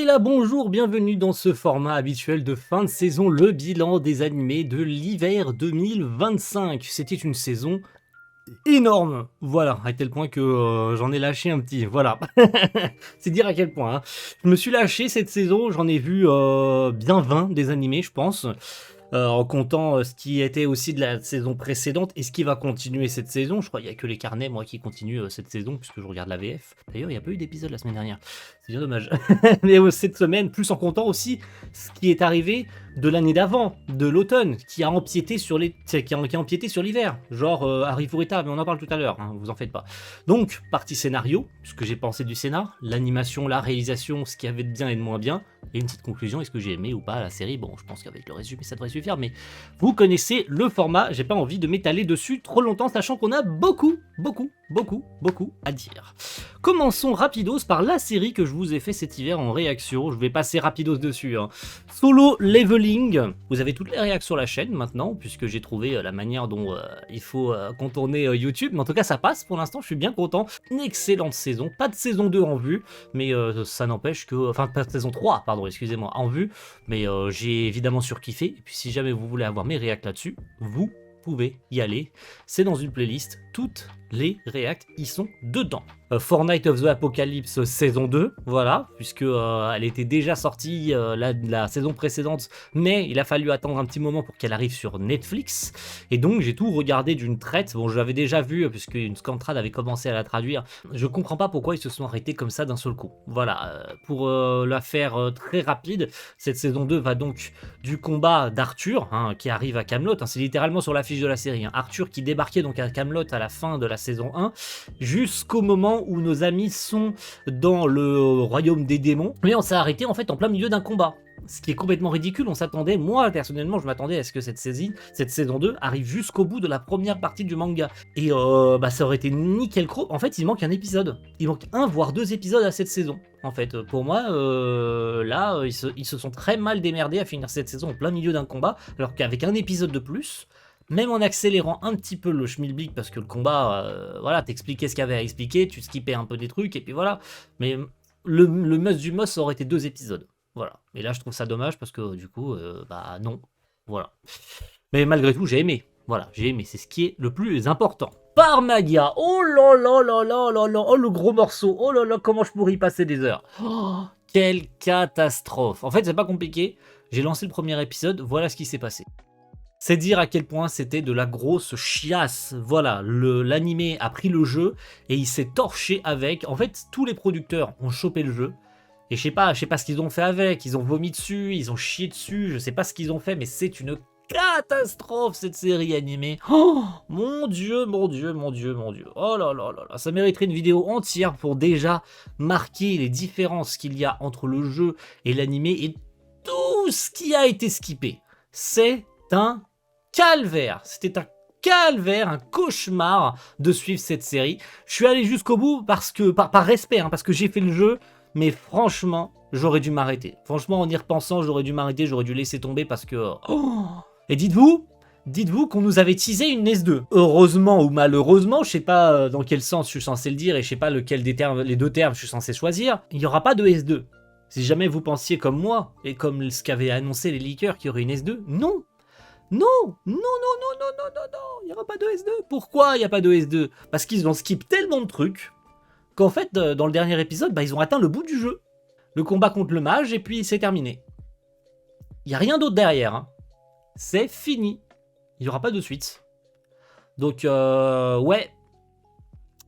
Et là bonjour, bienvenue dans ce format habituel de fin de saison, le bilan des animés de l'hiver 2025. C'était une saison énorme, voilà, à tel point que j'en ai lâché un petit, voilà. C'est dire à quel point, hein. Je me suis lâché cette saison, j'en ai vu bien 20 des animés, je pense. En comptant ce qui était aussi de la saison précédente et ce qui va continuer cette saison. Je crois qu'il n'y a que les carnets, moi, qui continuent cette saison, puisque je regarde la VF. D'ailleurs, il n'y a pas eu d'épisode la semaine dernière. C'est bien dommage. Mais cette semaine, plus en comptant aussi ce qui est arrivé de l'année d'avant, de l'automne, qui a empiété sur l'hiver. Genre Harry Fureta, mais on en parle tout à l'heure, hein, vous en faites pas. Donc, partie scénario, ce que j'ai pensé du scénar, l'animation, la réalisation, ce qu'il y avait de bien et de moins bien, et une petite conclusion, est-ce que j'ai aimé ou pas la série. Bon, je pense qu'avec le résumé, ça devrait suffire, mais vous connaissez le format, j'ai pas envie de m'étaler dessus trop longtemps, sachant qu'on a beaucoup à dire. Commençons rapidos par la série que je vous ai fait cet hiver en réaction, je vais passer rapidos dessus, hein. Solo Leveling, vous avez toutes les réactions sur la chaîne maintenant, puisque j'ai trouvé la manière dont il faut contourner YouTube, mais en tout cas ça passe pour l'instant, je suis bien content. Une excellente saison, pas de saison 2 en vue, mais ça n'empêche que... Enfin, pas de saison 3, pardon, excusez-moi, en vue, mais j'ai évidemment surkiffé, et puis si jamais vous voulez avoir mes réacts là-dessus, vous pouvez y aller, c'est dans une playlist, toutes les réacts y sont dedans. Fortnite of the Apocalypse saison 2, voilà, puisque elle était déjà sortie la saison précédente, mais il a fallu attendre un petit moment pour qu'elle arrive sur Netflix, et donc j'ai tout regardé d'une traite. Bon, je l'avais déjà vu, puisque une Scantrad avait commencé à la traduire, je comprends pas pourquoi ils se sont arrêtés comme ça d'un seul coup. Voilà, pour la faire très rapide, cette saison 2 va donc du combat d'Arthur, hein, qui arrive à Camelot, hein, c'est littéralement sur l'affiche de la série, hein, Arthur qui débarquait donc à Camelot à la fin de la saison 1, jusqu'au moment où nos amis sont dans le royaume des démons, mais on s'est arrêté en fait en plein milieu d'un combat. Ce qui est complètement ridicule, on s'attendait, moi personnellement je m'attendais à ce que cette saison 2 arrive jusqu'au bout de la première partie du manga. Et ça aurait été nickel croc. En fait il manque un épisode, il manque un voire deux épisodes à cette saison. En fait pour moi là ils se sont très mal démerdés à finir cette saison en plein milieu d'un combat, alors qu'avec un épisode de plus, même en accélérant un petit peu le schmilblick, parce que le combat, voilà, t'expliquais ce qu'il y avait à expliquer, tu skippais un peu des trucs, et puis voilà. Mais le must du must, ça aurait été 2 épisodes. Voilà. Et là, je trouve ça dommage, parce que du coup, non. Voilà. Mais malgré tout, j'ai aimé. Voilà, j'ai aimé. C'est ce qui est le plus important. Parmagia. Oh là là là là là là. Oh, le gros morceau. Oh là là, comment je pourrais y passer des heures. Oh, quelle catastrophe. En fait, c'est pas compliqué. J'ai lancé le premier épisode, voilà ce qui s'est passé. C'est dire à quel point c'était de la grosse chiasse. Voilà, l'animé a pris le jeu et il s'est torché avec. En fait, tous les producteurs ont chopé le jeu. Et je sais pas ce qu'ils ont fait avec. Ils ont vomi dessus, ils ont chié dessus. Je sais pas ce qu'ils ont fait, mais c'est une catastrophe cette série animée. Oh mon dieu, mon dieu, mon dieu, mon dieu. Oh là là là là. Ça mériterait une vidéo entière pour déjà marquer les différences qu'il y a entre le jeu et l'animé et tout ce qui a été skippé. C'est un calvaire, c'était un calvaire, un cauchemar de suivre cette série. Je suis allé jusqu'au bout parce que, par respect, hein, parce que j'ai fait le jeu, mais franchement, j'aurais dû m'arrêter. Franchement, en y repensant, j'aurais dû m'arrêter, j'aurais dû laisser tomber parce que... Oh. Et dites-vous qu'on nous avait teasé une S2. Heureusement ou malheureusement, je sais pas dans quel sens je suis censé le dire et je sais pas lequel des termes, les deux termes je suis censé choisir, il n'y aura pas de S2. Si jamais vous pensiez comme moi, et comme ce qu'avaient annoncé les leakers qu'il y aurait une S2, non. Non, non, non, non, non, non, non, non, il n'y aura pas de S2. Pourquoi il n'y a pas de S2? Parce qu'ils ont skip tellement de trucs qu'en fait, dans le dernier épisode, ils ont atteint le bout du jeu. Le combat contre le mage, et puis c'est terminé. Il n'y a rien d'autre derrière. Hein. C'est fini. Il n'y aura pas de suite. Donc, ouais,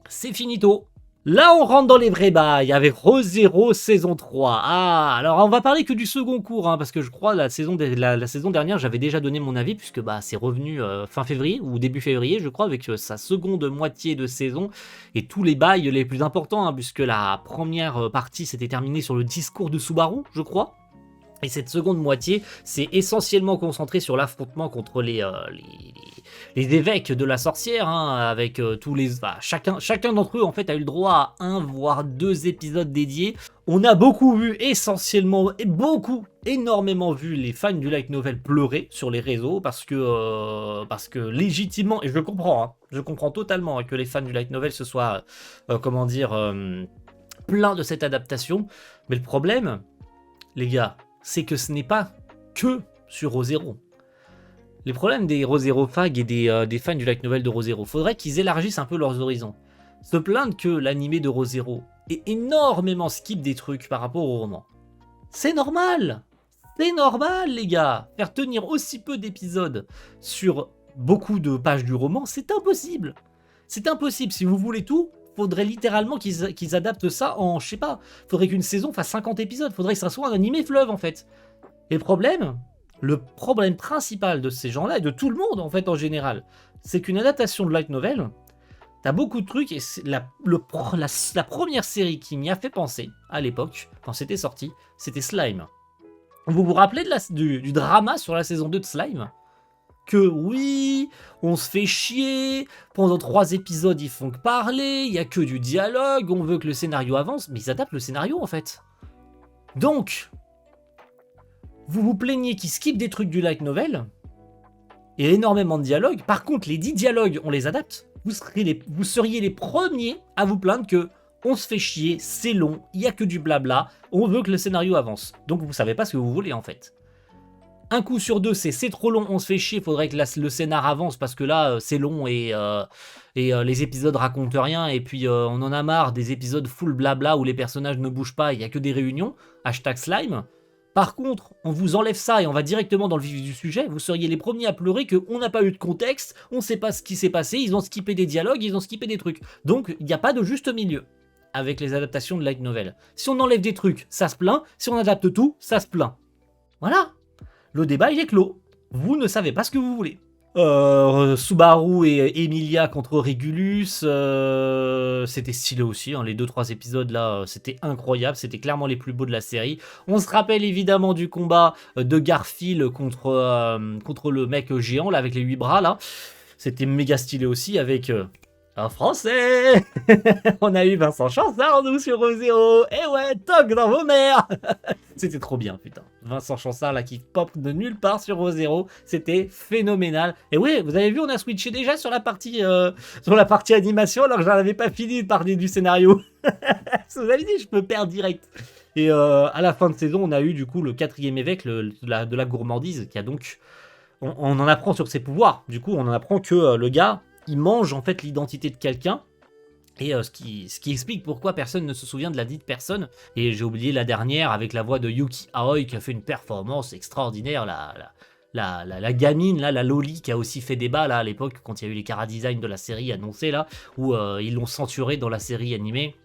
c'est finito. Là, on rentre dans les vrais bails avec Re:Zero saison 3. Ah, alors on va parler que du second cours, hein, parce que je crois la saison dernière, j'avais déjà donné mon avis, puisque c'est revenu fin février, ou début février, je crois, avec sa seconde moitié de saison, et tous les bails les plus importants, hein, puisque la première partie s'était terminée sur le discours de Subaru, je crois. Et cette seconde moitié s'est essentiellement concentrée sur l'affrontement contre les évêques de la sorcière, hein, avec tous les... chacun d'entre eux, en fait, a eu le droit à 1 voire 2 épisodes dédiés. On a beaucoup vu, énormément vu les fans du light novel pleurer sur les réseaux, parce que légitimement, et je comprends, hein, je comprends totalement, hein, que les fans du light novel se soient, pleins de cette adaptation, mais le problème... les gars, c'est que ce n'est pas que sur Re:Zero. Les problèmes des Re:Zero fans et des fans du light novel de Re:Zero, faudrait qu'ils élargissent un peu leurs horizons. Se plaindre que l'animé de Re:Zero est énormément skip des trucs par rapport au roman. C'est normal! C'est normal, les gars! Faire tenir aussi peu d'épisodes sur beaucoup de pages du roman, c'est impossible! C'est impossible. Si vous voulez tout, faudrait littéralement qu'ils adaptent ça en, je sais pas, faudrait qu'une saison fasse 50 épisodes, faudrait que ça soit un animé fleuve, en fait. Et le problème principal de ces gens-là, et de tout le monde, en fait, en général, c'est qu'une adaptation de light novel, t'as beaucoup de trucs, et la première série qui m'y a fait penser, à l'époque, quand c'était sorti, c'était Slime. Vous vous rappelez du drama sur la saison 2 de Slime? Que oui, on se fait chier, pendant 3 épisodes ils font que parler, il y a que du dialogue, on veut que le scénario avance, mais ils adaptent le scénario en fait. Donc, vous vous plaignez qu'ils skippent des trucs du light novel, et énormément de dialogues, par contre les 10 dialogues on les adapte, vous seriez les premiers à vous plaindre que on se fait chier, c'est long, il y a que du blabla, on veut que le scénario avance. Donc vous savez pas ce que vous voulez en fait. Un coup sur deux, c'est trop long, on se fait chier, faudrait que le scénar avance parce que là, c'est long et les épisodes racontent rien. Et puis, on en a marre des épisodes full blabla où les personnages ne bougent pas, il n'y a que des réunions. Hashtag slime. Par contre, on vous enlève ça et on va directement dans le vif du sujet. Vous seriez les premiers à pleurer qu'on n'a pas eu de contexte, on ne sait pas ce qui s'est passé, ils ont skippé des dialogues, ils ont skippé des trucs. Donc, il n'y a pas de juste milieu avec les adaptations de light novel. Si on enlève des trucs, ça se plaint. Si on adapte tout, ça se plaint. Voilà. Le débat, il est clos. Vous ne savez pas ce que vous voulez. Subaru et Emilia contre Regulus, c'était stylé aussi, hein, les 2-3 épisodes là, c'était incroyable, c'était clairement les plus beaux de la série. On se rappelle évidemment du combat de Garfield contre le mec géant là avec les 8 bras là, c'était méga stylé aussi avec un français. On a eu Vincent Chansard nous sur Re:Zero, et ouais, toc dans vos mères. C'était trop bien, putain. Vincent Chansard, là, qui pop de nulle part sur Re:Zero, c'était phénoménal. Et ouais, vous avez vu, on a switché déjà sur la partie animation, alors que j'en avais pas fini de parler du scénario. Vous avez dit, je me perds direct. Et à la fin de saison, on a eu du coup le 4e évêque de la gourmandise, qui a donc... On en apprend sur ses pouvoirs. Du coup, on en apprend que le gars, il mange en fait l'identité de quelqu'un. Et ce qui explique pourquoi personne ne se souvient de la dite personne. Et j'ai oublié la dernière avec la voix de Yuki Aoi qui a fait une performance extraordinaire. La gamine, là, la Loli qui a aussi fait débat là, à l'époque quand il y a eu les chara-design de la série annoncés là, où ils l'ont censuré dans la série animée.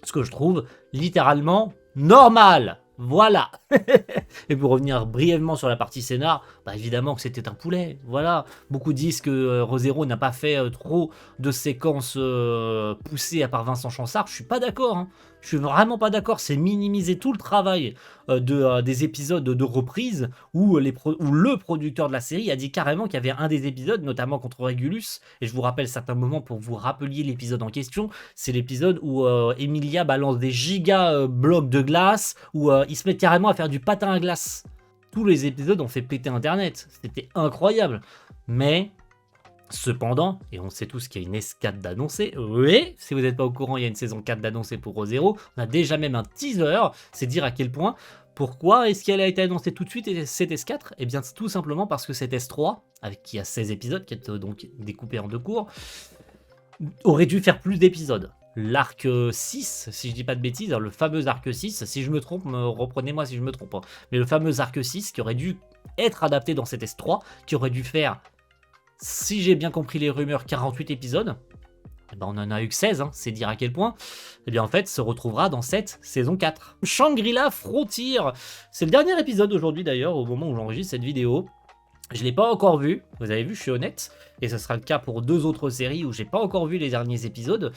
Ce que je trouve littéralement normal. Voilà. Et pour revenir brièvement sur la partie scénar, bah évidemment que c'était un poulet, voilà. Beaucoup disent que Re:Zero n'a pas fait trop de séquences poussées à part Vincent Chansard, je suis pas d'accord, hein. Je suis vraiment pas d'accord, c'est minimiser tout le travail des épisodes de reprise où le producteur de la série a dit carrément qu'il y avait un des épisodes, notamment contre Regulus, et je vous rappelle certains moments pour que vous rappeliez l'épisode en question, c'est l'épisode où Emilia balance des giga blocs de glace, où ils se mettent carrément à faire du patin à glace. Tous les épisodes ont fait péter internet, c'était incroyable. Mais, cependant, et on sait tous qu'il y a une S4 d'annoncer, oui, si vous n'êtes pas au courant, il y a une saison 4 d'annoncer pour Re:Zero, on a déjà même un teaser, c'est dire à quel point. Pourquoi est-ce qu'elle a été annoncée tout de suite cette S4? Eh bien tout simplement parce que cette S3, qui a 16 épisodes, qui est donc découpé en 2 cours, aurait dû faire plus d'épisodes. L'arc 6, si je dis pas de bêtises, le fameux arc 6, si je me trompe, reprenez-moi si je me trompe, hein, mais le fameux arc 6 qui aurait dû être adapté dans cette S3, qui aurait dû faire, si j'ai bien compris les rumeurs, 48 épisodes, eh ben on en a eu que 16, hein, c'est dire à quel point, eh bien en fait se retrouvera dans cette saison 4. Shangri-La Frontier, c'est le dernier épisode aujourd'hui d'ailleurs, au moment où j'enregistre cette vidéo. Je ne l'ai pas encore vu, vous avez vu, je suis honnête, et ce sera le cas pour 2 autres séries où j'ai pas encore vu les derniers épisodes,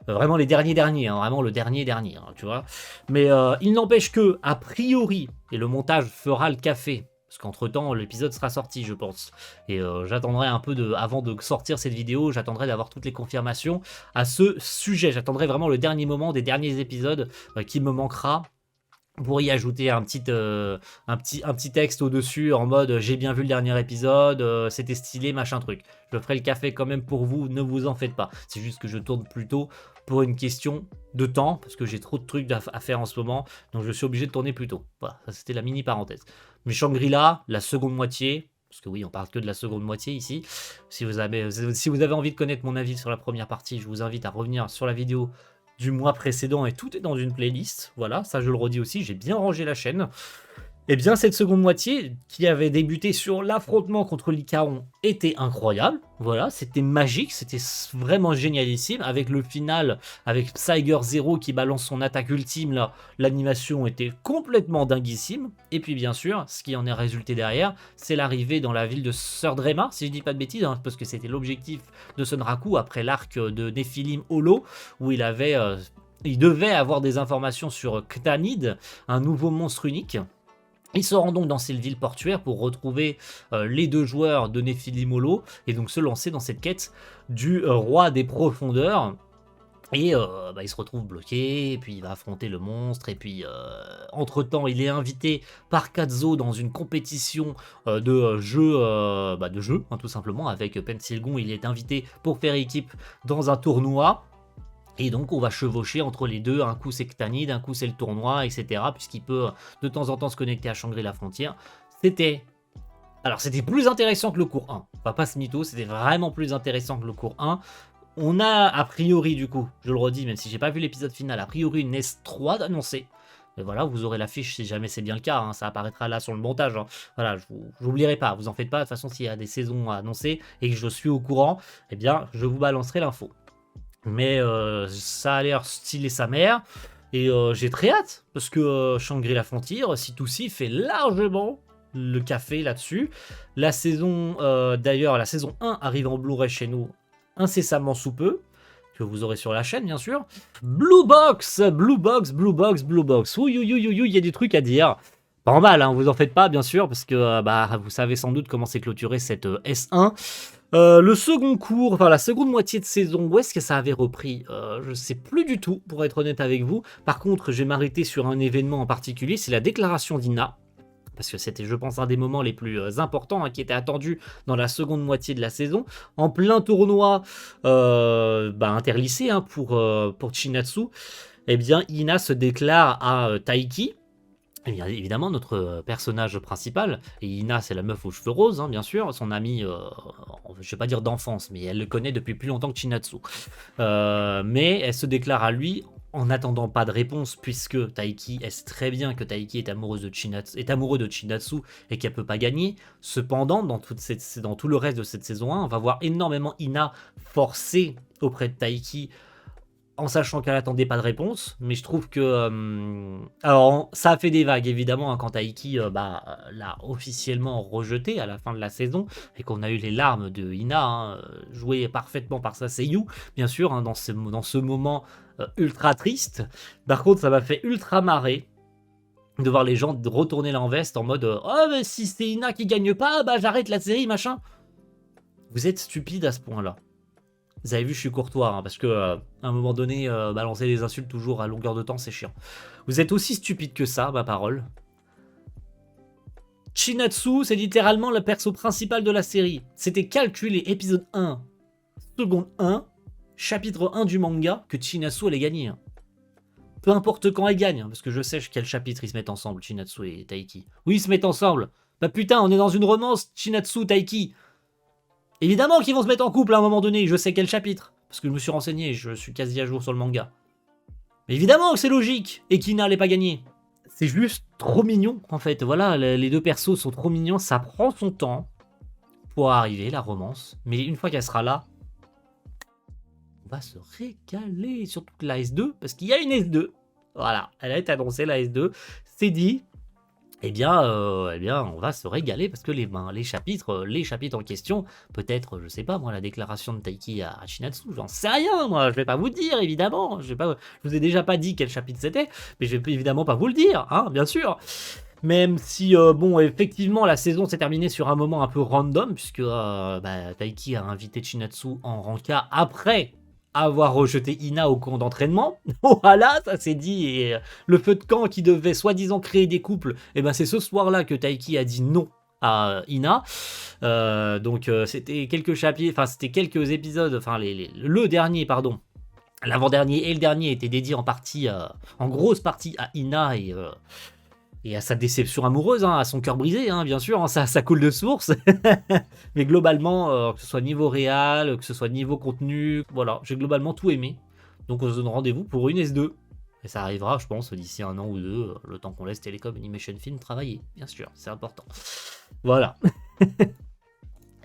vraiment les derniers, hein, vraiment le dernier, hein, tu vois. Mais il n'empêche que, a priori, et le montage fera le café, parce qu'entre temps l'épisode sera sorti je pense, et j'attendrai un peu avant de sortir cette vidéo, j'attendrai d'avoir toutes les confirmations à ce sujet, j'attendrai vraiment le dernier moment des derniers épisodes qui me manquera. pour y ajouter un petit texte au-dessus en mode j'ai bien vu le dernier épisode, c'était stylé, machin truc. Je ferai le café quand même pour vous, ne vous en faites pas. C'est juste que je tourne plutôt pour une question de temps, parce que j'ai trop de trucs à faire en ce moment, donc je suis obligé de tourner plus tôt. Voilà, ça c'était la mini parenthèse. Mais Shangri-La, la seconde moitié, parce que oui, on parle que de la seconde moitié ici. Si vous avez envie de connaître mon avis sur la première partie, je vous invite à revenir sur la vidéo du mois précédent et tout est dans une playlist. Voilà, ça je le redis aussi, j'ai bien rangé la chaîne. Eh bien, cette seconde moitié, qui avait débuté sur l'affrontement contre Lycaon, était incroyable. Voilà, c'était magique, c'était vraiment génialissime. Avec le final, avec Psyger Zero qui balance son attaque ultime, là, l'animation était complètement dinguissime. Et puis, bien sûr, ce qui en est résulté derrière, c'est l'arrivée dans la ville de Surdrema, si je dis pas de bêtises, hein, parce que c'était l'objectif de Sonraku après l'arc de Nephilim Holo, où il devait avoir des informations sur Ctanid, un nouveau monstre unique. Il se rend donc dans cette ville portuaire pour retrouver les deux joueurs de Nephilim et donc se lancer dans cette quête du roi des profondeurs. Et il se retrouve bloqué, et puis il va affronter le monstre, et puis entre-temps il est invité par Kazo dans une compétition de jeu, hein, tout simplement, avec Pensilgon, il est invité pour faire équipe dans un tournoi. Et donc on va chevaucher entre les deux, un coup c'est Ctanid, un coup c'est le tournoi, etc. Puisqu'il peut de temps en temps se connecter à Shangri-La Frontière. C'était plus intéressant que le cours 1. On va pas se mytho, c'était vraiment plus intéressant que le cours 1. On a a priori du coup, je le redis, même si j'ai pas vu l'épisode final, a priori une S3 d'annoncer. Mais voilà, vous aurez l'affiche si jamais c'est bien le cas, hein, ça apparaîtra là sur le montage. Hein. Voilà, je n'oublierai pas, vous en faites pas. De toute façon, s'il y a des saisons à annoncer et que je suis au courant, eh bien, je vous balancerai l'info. Mais ça a l'air stylé sa mère. Et j'ai très hâte. Parce que Shangri-La Frontier, C2C fait largement le café là-dessus. La saison, d'ailleurs, la saison 1 arrive en Blu-ray chez nous incessamment sous peu. Que vous aurez sur la chaîne, bien sûr. Blue Box. Oui, il y a des trucs à dire. Pas en mal, hein, vous en faites pas, bien sûr, parce que vous savez sans doute comment c'est clôturé cette S1. Le second cours, enfin la seconde moitié de saison, où est-ce que ça avait repris Je sais plus du tout, pour être honnête avec vous. Par contre, je vais m'arrêter sur un événement en particulier, c'est la déclaration d'Ina. Parce que c'était, je pense, un des moments les plus importants, hein, qui était attendu dans la seconde moitié de la saison. En plein tournoi interlycée, hein, pour Chinatsu, eh bien, Ina se déclare à Taiki. Et bien évidemment, notre personnage principal, et Ina c'est la meuf aux cheveux roses, hein, bien sûr, son amie, je vais pas dire d'enfance, mais elle le connaît depuis plus longtemps que Chinatsu. Mais elle se déclare à lui en n'attendant pas de réponse, puisque Taiki, elle sait très bien que Taiki est amoureux de Chinatsu et qu'elle peut pas gagner. Cependant, dans tout le reste de cette saison 1, on va voir énormément Ina forcer auprès de Taiki, en sachant qu'elle attendait pas de réponse, mais je trouve que... alors, ça a fait des vagues, évidemment, hein, quand Taiki l'a officiellement rejeté à la fin de la saison, et qu'on a eu les larmes de Ina, hein, jouées parfaitement par sa seiyuu, bien sûr, hein, dans ce moment ultra triste. Par contre, ça m'a fait ultra marrer de voir les gens retourner leur veste en mode oh, mais si c'est Ina qui gagne pas, j'arrête la série, machin. Vous êtes stupide à ce point-là. Vous avez vu, je suis courtois, hein, parce que à un moment donné, balancer des insultes toujours à longueur de temps, c'est chiant. Vous êtes aussi stupide que ça, ma parole. Chinatsu, c'est littéralement le perso principal de la série. C'était calculé, épisode 1, seconde 1, chapitre 1 du manga, que Chinatsu allait gagner. Hein. Peu importe quand elle gagne, hein, parce que je sais quel chapitre ils se mettent ensemble, Chinatsu et Taiki. Oui, ils se mettent ensemble. Bah putain, on est dans une romance, Chinatsu, Taiki. Évidemment qu'ils vont se mettre en couple à un moment donné, je sais quel chapitre. Parce que je me suis renseigné, je suis quasi à jour sur le manga. Mais évidemment que c'est logique, et qu'Ina n'allait pas gagner. C'est juste trop mignon, en fait. Voilà, les deux persos sont trop mignons, ça prend son temps pour arriver, la romance. Mais une fois qu'elle sera là, on va se régaler. Surtout que la S2, parce qu'il y a une S2. Voilà, elle a été annoncée, la S2. C'est dit. Eh bien, on va se régaler parce que les chapitres en question, peut-être, je sais pas moi, la déclaration de Taiki à Chinatsu, j'en sais rien, moi, je vais pas vous dire, évidemment, je vous ai déjà pas dit quel chapitre c'était, mais je vais évidemment pas vous le dire, hein, bien sûr. Même si, effectivement, la saison s'est terminée sur un moment un peu random, puisque Taiki a invité Chinatsu en Ranka après avoir rejeté Ina au camp d'entraînement. Voilà, ça c'est dit. Et le feu de camp qui devait soi-disant créer des couples, et ben c'est ce soir-là que Taiki a dit non à Ina. Donc c'était quelques chapitres, enfin c'était quelques épisodes, enfin le dernier, pardon. L'avant-dernier et le dernier étaient dédiés en partie, en grosse partie à Ina et à sa déception amoureuse, hein, à son cœur brisé, hein, bien sûr, hein, ça coule de source. Mais globalement, que ce soit niveau réal, que ce soit niveau contenu, voilà, j'ai globalement tout aimé. Donc on se donne rendez-vous pour une S2. Et ça arrivera, je pense, d'ici 1 an ou 2, le temps qu'on laisse Telecom Animation Film travailler, bien sûr, c'est important. Voilà.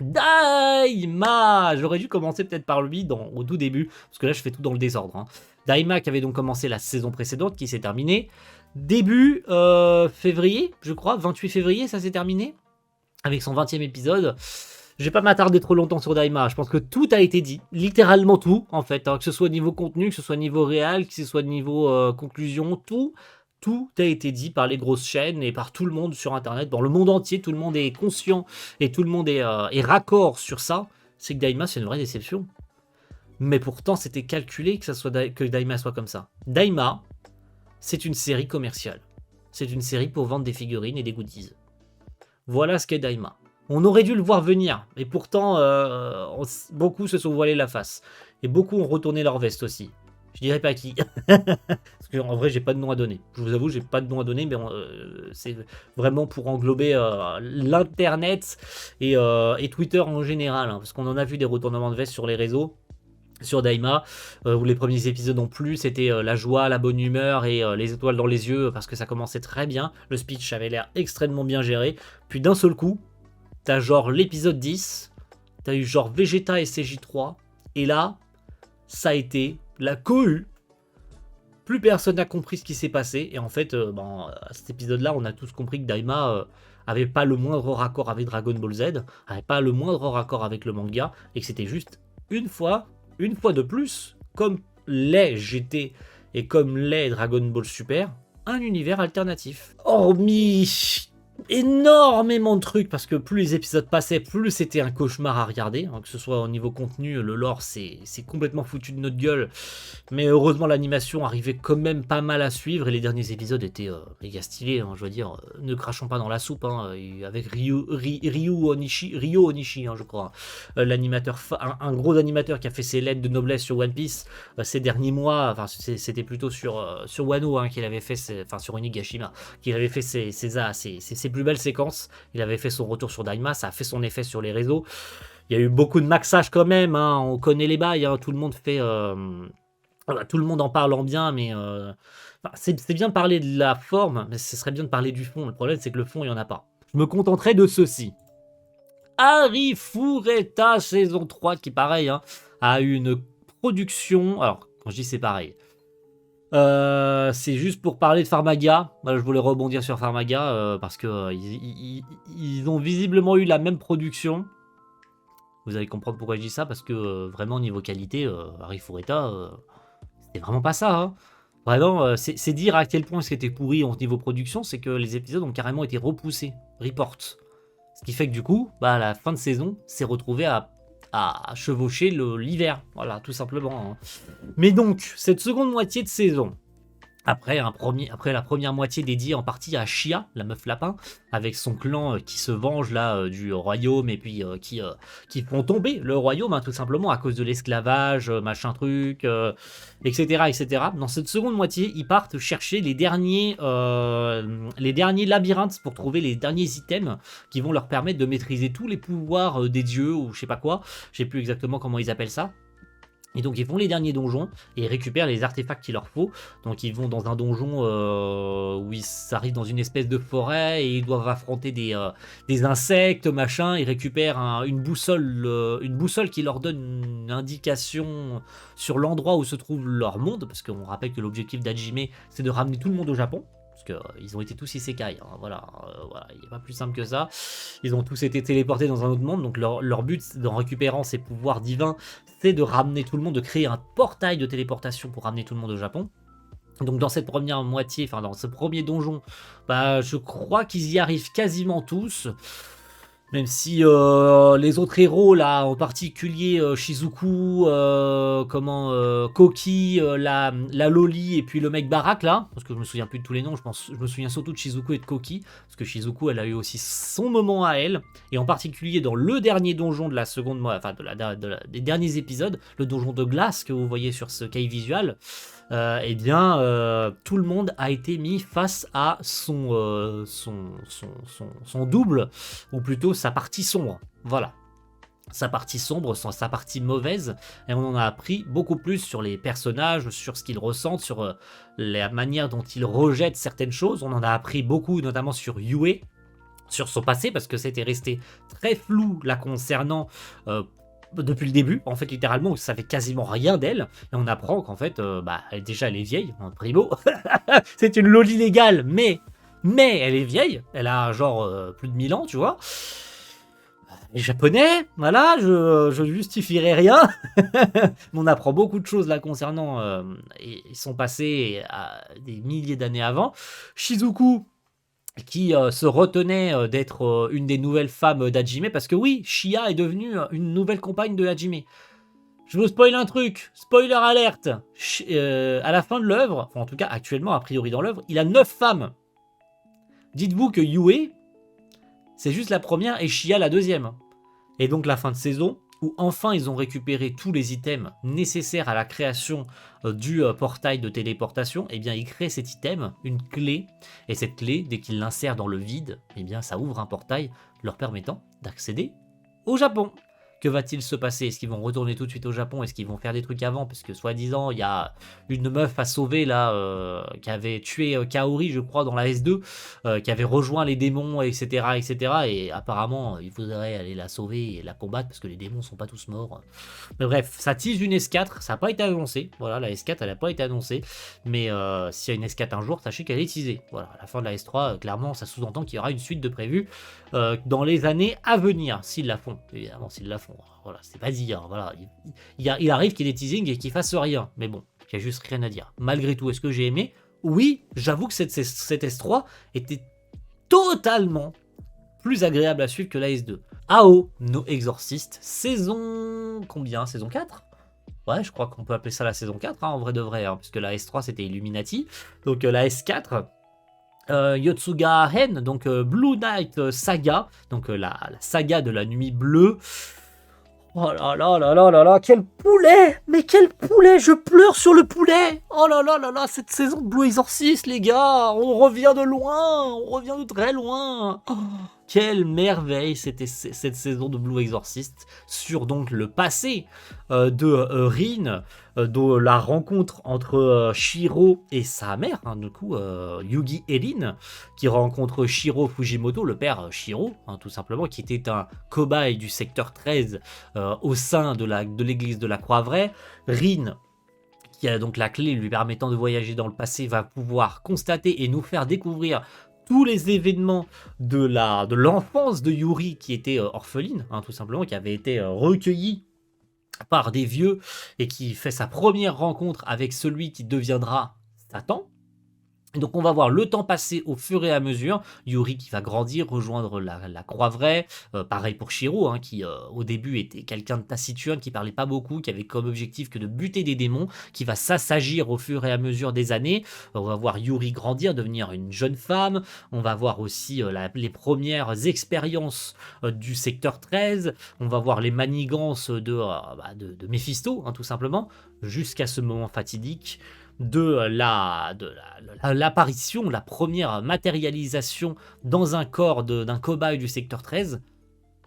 Daima! J'aurais dû commencer peut-être par lui au tout début, parce que là je fais tout dans le désordre. Hein. Daima qui avait donc commencé la saison précédente, qui s'est terminée début février, je crois, 28 février, ça s'est terminé, avec son 20e épisode. Je vais pas m'attarder trop longtemps sur Daima, je pense que tout a été dit, littéralement tout, en fait, hein, que ce soit niveau contenu, que ce soit niveau réel, que ce soit niveau conclusion, tout a été dit par les grosses chaînes et par tout le monde sur Internet, dans le monde entier, tout le monde est conscient et tout le monde est raccord sur ça, c'est que Daima c'est une vraie déception. Mais pourtant c'était calculé que Daima soit comme ça. Daima, c'est une série commerciale. C'est une série pour vendre des figurines et des goodies. Voilà ce qu'est Daima. On aurait dû le voir venir, et pourtant beaucoup se sont voilés la face. Et beaucoup ont retourné leur veste aussi. Je dirais pas qui. Parce qu'en vrai, j'ai pas de nom à donner. Je vous avoue, j'ai pas de nom à donner, mais c'est vraiment pour englober l'internet et Twitter en général. Hein, parce qu'on en a vu des retournements de veste sur les réseaux. Sur Daima, où les premiers épisodes non plus, c'était la joie, la bonne humeur et les étoiles dans les yeux, parce que ça commençait très bien. Le speech avait l'air extrêmement bien géré. Puis d'un seul coup, t'as genre l'épisode 10, t'as eu genre Vegeta et CJ3, et là, ça a été la cohue. Plus personne n'a compris ce qui s'est passé, et en fait, à cet épisode-là, on a tous compris que Daima avait pas le moindre raccord avec Dragon Ball Z, avait pas le moindre raccord avec le manga, et que c'était juste une fois de plus, comme l'est GT et comme l'est Dragon Ball Super, un univers alternatif. Hormis énormément de trucs, parce que plus les épisodes passaient, plus c'était un cauchemar à regarder, hein, que ce soit au niveau contenu, le lore c'est complètement foutu de notre gueule, mais heureusement l'animation arrivait quand même pas mal à suivre, et les derniers épisodes étaient méga stylés, hein, je veux dire, ne crachons pas dans la soupe, hein, avec Ryu Onishi, hein, je crois, l'animateur, un gros animateur qui a fait ses lettres de noblesse sur One Piece ces derniers mois, enfin c'était plutôt sur Wano, hein, qu'il avait fait, sur Onigashima, qu'il avait fait ses plus belles séquences. Il avait fait son retour sur Daima, ça a fait son effet sur les réseaux. Il y a eu beaucoup de maxage quand même, hein, on connaît les bails, hein, tout le monde fait... tout le monde en parle en bien, mais... c'est bien de parler de la forme, mais ce serait bien de parler du fond. Le problème, c'est que le fond, il n'y en a pas. Je me contenterai de ceci. Arifureta saison 3, qui pareil, hein, a eu une production... Alors, quand je dis c'est pareil... c'est juste pour parler de Pharmaga. Je voulais rebondir sur Pharmaga parce que ils ont visiblement eu la même production. Vous allez comprendre pourquoi je dis ça, parce que vraiment niveau qualité, Arifureta, c'était vraiment pas ça. Hein. Vraiment, c'est dire à quel point c'était pourri en niveau production, c'est que les épisodes ont carrément été repoussés, report. Ce qui fait que du coup, à la fin de saison, s'est retrouvé à chevaucher l'hiver. Voilà, tout simplement. Hein. Mais donc, cette seconde moitié de saison, après la première moitié dédiée en partie à Shia, la meuf lapin, avec son clan qui se venge là du royaume et puis qui font tomber le royaume, hein, tout simplement, à cause de l'esclavage, machin truc, etc., etc. Dans cette seconde moitié, ils partent chercher les derniers labyrinthes pour trouver les derniers items qui vont leur permettre de maîtriser tous les pouvoirs des dieux ou je sais pas quoi. Je sais plus exactement comment ils appellent ça. Et donc ils font les derniers donjons et ils récupèrent les artefacts qu'il leur faut. Donc ils vont dans un donjon où ils arrivent dans une espèce de forêt et ils doivent affronter des insectes, machin. Ils récupèrent une boussole qui leur donne une indication sur l'endroit où se trouve leur monde. Parce qu'on rappelle que l'objectif d'Hajime, c'est de ramener tout le monde au Japon. Parce qu'ils ont été tous isekai, hein, voilà, il n'est pas plus simple que ça. Ils ont tous été téléportés dans un autre monde, donc leur but, en récupérant ces pouvoirs divins, c'est de ramener tout le monde, de créer un portail de téléportation pour ramener tout le monde au Japon. Donc dans cette première moitié, enfin dans ce premier donjon, je crois qu'ils y arrivent quasiment tous. Même si les autres héros, là, en particulier Shizuku, Koki, la Loli et puis le mec Barak, là, parce que je me souviens plus de tous les noms, je me souviens surtout de Shizuku et de Koki, parce que Shizuku, elle a eu aussi son moment à elle, et en particulier dans le dernier donjon de la seconde, enfin des derniers épisodes, le donjon de glace que vous voyez sur ce cahier visual, eh bien, tout le monde a été mis face à son double, ou plutôt sa partie sombre. Voilà. Sa partie sombre, sa partie mauvaise, et on en a appris beaucoup plus sur les personnages, sur ce qu'ils ressentent, sur la manière dont ils rejettent certaines choses. On en a appris beaucoup, notamment sur Yue, sur son passé, parce que c'était resté très flou la concernant depuis le début. En fait, littéralement, on savait quasiment rien d'elle, et on apprend qu'en fait, déjà, elle est vieille, en primo. C'est une loli légale, mais elle est vieille. Elle a genre plus de 1000 ans, tu vois. Les japonais, voilà, je justifierai rien. Mais on apprend beaucoup de choses là concernant son passé des milliers d'années avant. Shizuku, qui se retenait d'être une des nouvelles femmes d'Hajime, parce que oui, Shia est devenue une nouvelle compagne de Hajime. Je vous spoil un truc, spoiler alerte. À la fin de l'œuvre, enfin en tout cas actuellement, a priori dans l'œuvre, il a 9 femmes. Dites-vous que Yue, c'est juste la première et Shia la deuxième. Et donc la fin de saison, où enfin ils ont récupéré tous les items nécessaires à la création du portail de téléportation, et bien ils créent cet item, une clé, et cette clé, dès qu'ils l'insèrent dans le vide, et bien ça ouvre un portail leur permettant d'accéder au Japon. Que va-t-il se passer? Est-ce qu'ils vont retourner tout de suite au Japon? Est-ce qu'ils vont faire des trucs avant? Parce que soi-disant, il y a une meuf à sauver là, qui avait tué Kaori, je crois, dans la S2, qui avait rejoint les démons, etc., etc. Et apparemment, il faudrait aller la sauver et la combattre parce que les démons sont pas tous morts. Mais bref, ça tease une S4, ça n'a pas été annoncé. Voilà, la S4, elle n'a pas été annoncée. Mais s'il y a une S4 un jour, sachez qu'elle est teasée. Voilà, à la fin de la S3, clairement, ça sous-entend qu'il y aura une suite de prévues dans les années à venir, s'ils la font. Évidemment, s'ils la font. Voilà, c'est pas dit. Hein, voilà. Il arrive qu'il y ait des teasings et qu'il fasse rien. Mais bon, il n'y a juste rien à dire. Malgré tout, est-ce que j'ai aimé? Oui, j'avoue que cette S3 était totalement plus agréable à suivre que la S2. AO, No Exorcist, saison combien? Saison 4? Ouais, je crois qu'on peut appeler ça la saison 4, hein, en vrai de vrai, hein, puisque la S3 c'était Illuminati. Donc la S4, Yotsuga Hen, donc Blue Knight Saga, donc la saga de la nuit bleue. Oh là là là là là là, quel poulet! Mais quel poulet! Je pleure sur le poulet! Oh là là là là, cette saison de Blue Exorcist, les gars! On revient de loin! On revient de très loin! Oh, quelle merveille c'était cette saison de Blue Exorcist sur donc le passé de Rin, de la rencontre entre Shiro et sa mère, hein, du coup, Yugi Erin, qui rencontre Shiro Fujimoto, le père Shiro, hein, tout simplement, qui était un cobaye du secteur 13 au sein de l'église de la Croix-Vraie. Rin, qui a donc la clé lui permettant de voyager dans le passé, va pouvoir constater et nous faire découvrir tous les événements de l'enfance de Yuri, qui était orpheline, hein, tout simplement, qui avait été recueillie par des vieux et qui fait sa première rencontre avec celui qui deviendra Satan. Donc on va voir le temps passer au fur et à mesure, Yuri qui va grandir, rejoindre la Croix-Vraie, pareil pour Shiro, hein, qui au début était quelqu'un de taciturne, qui parlait pas beaucoup, qui avait comme objectif que de buter des démons, qui va s'assagir au fur et à mesure des années. On va voir Yuri grandir, devenir une jeune femme, on va voir aussi les premières expériences du secteur 13, on va voir les manigances de Mephisto, hein, tout simplement, jusqu'à ce moment fatidique de l'apparition, la première matérialisation dans un corps d'un cobaye du secteur 13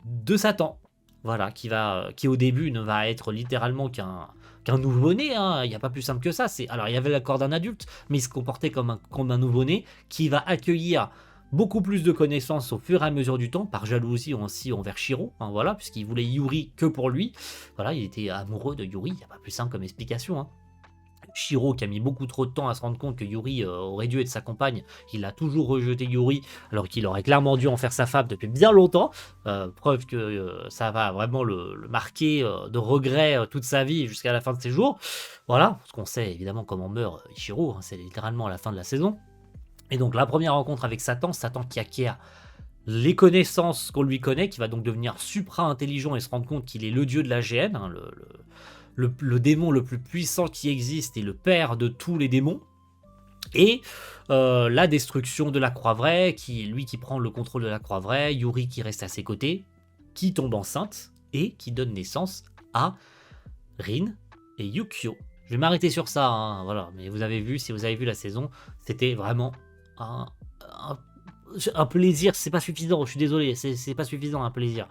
de Satan. Voilà, qui au début ne va être littéralement qu'un nouveau-né, hein. Il n'y a pas plus simple que ça. Alors il y avait le corps d'un adulte, mais il se comportait comme un nouveau-né qui va accueillir beaucoup plus de connaissances au fur et à mesure du temps, par jalousie aussi envers Shiro, hein, voilà, puisqu'il voulait Yuri que pour lui. Voilà, il était amoureux de Yuri, il n'y a pas plus simple comme explication, hein. Shiro, qui a mis beaucoup trop de temps à se rendre compte que Yuri aurait dû être sa compagne, il a toujours rejeté Yuri, alors qu'il aurait clairement dû en faire sa femme depuis bien longtemps. Preuve que ça va vraiment le marquer de regrets toute sa vie jusqu'à la fin de ses jours. Voilà, parce qu'on sait évidemment comment meurt Ichiro, hein, c'est littéralement à la fin de la saison. Et donc la première rencontre avec Satan qui acquiert les connaissances qu'on lui connaît, qui va donc devenir supra-intelligent et se rendre compte qu'il est le dieu de la GN, hein, le démon le plus puissant qui existe et le père de tous les démons. Et la destruction de la Croix-Vraie, lui qui prend le contrôle de la Croix-Vraie, Yuri qui reste à ses côtés, qui tombe enceinte et qui donne naissance à Rin et Yukio. Je vais m'arrêter sur ça, hein, voilà. Mais vous avez vu, si vous avez vu la saison, c'était vraiment un plaisir. C'est pas suffisant, je suis désolé, c'est pas suffisant un plaisir.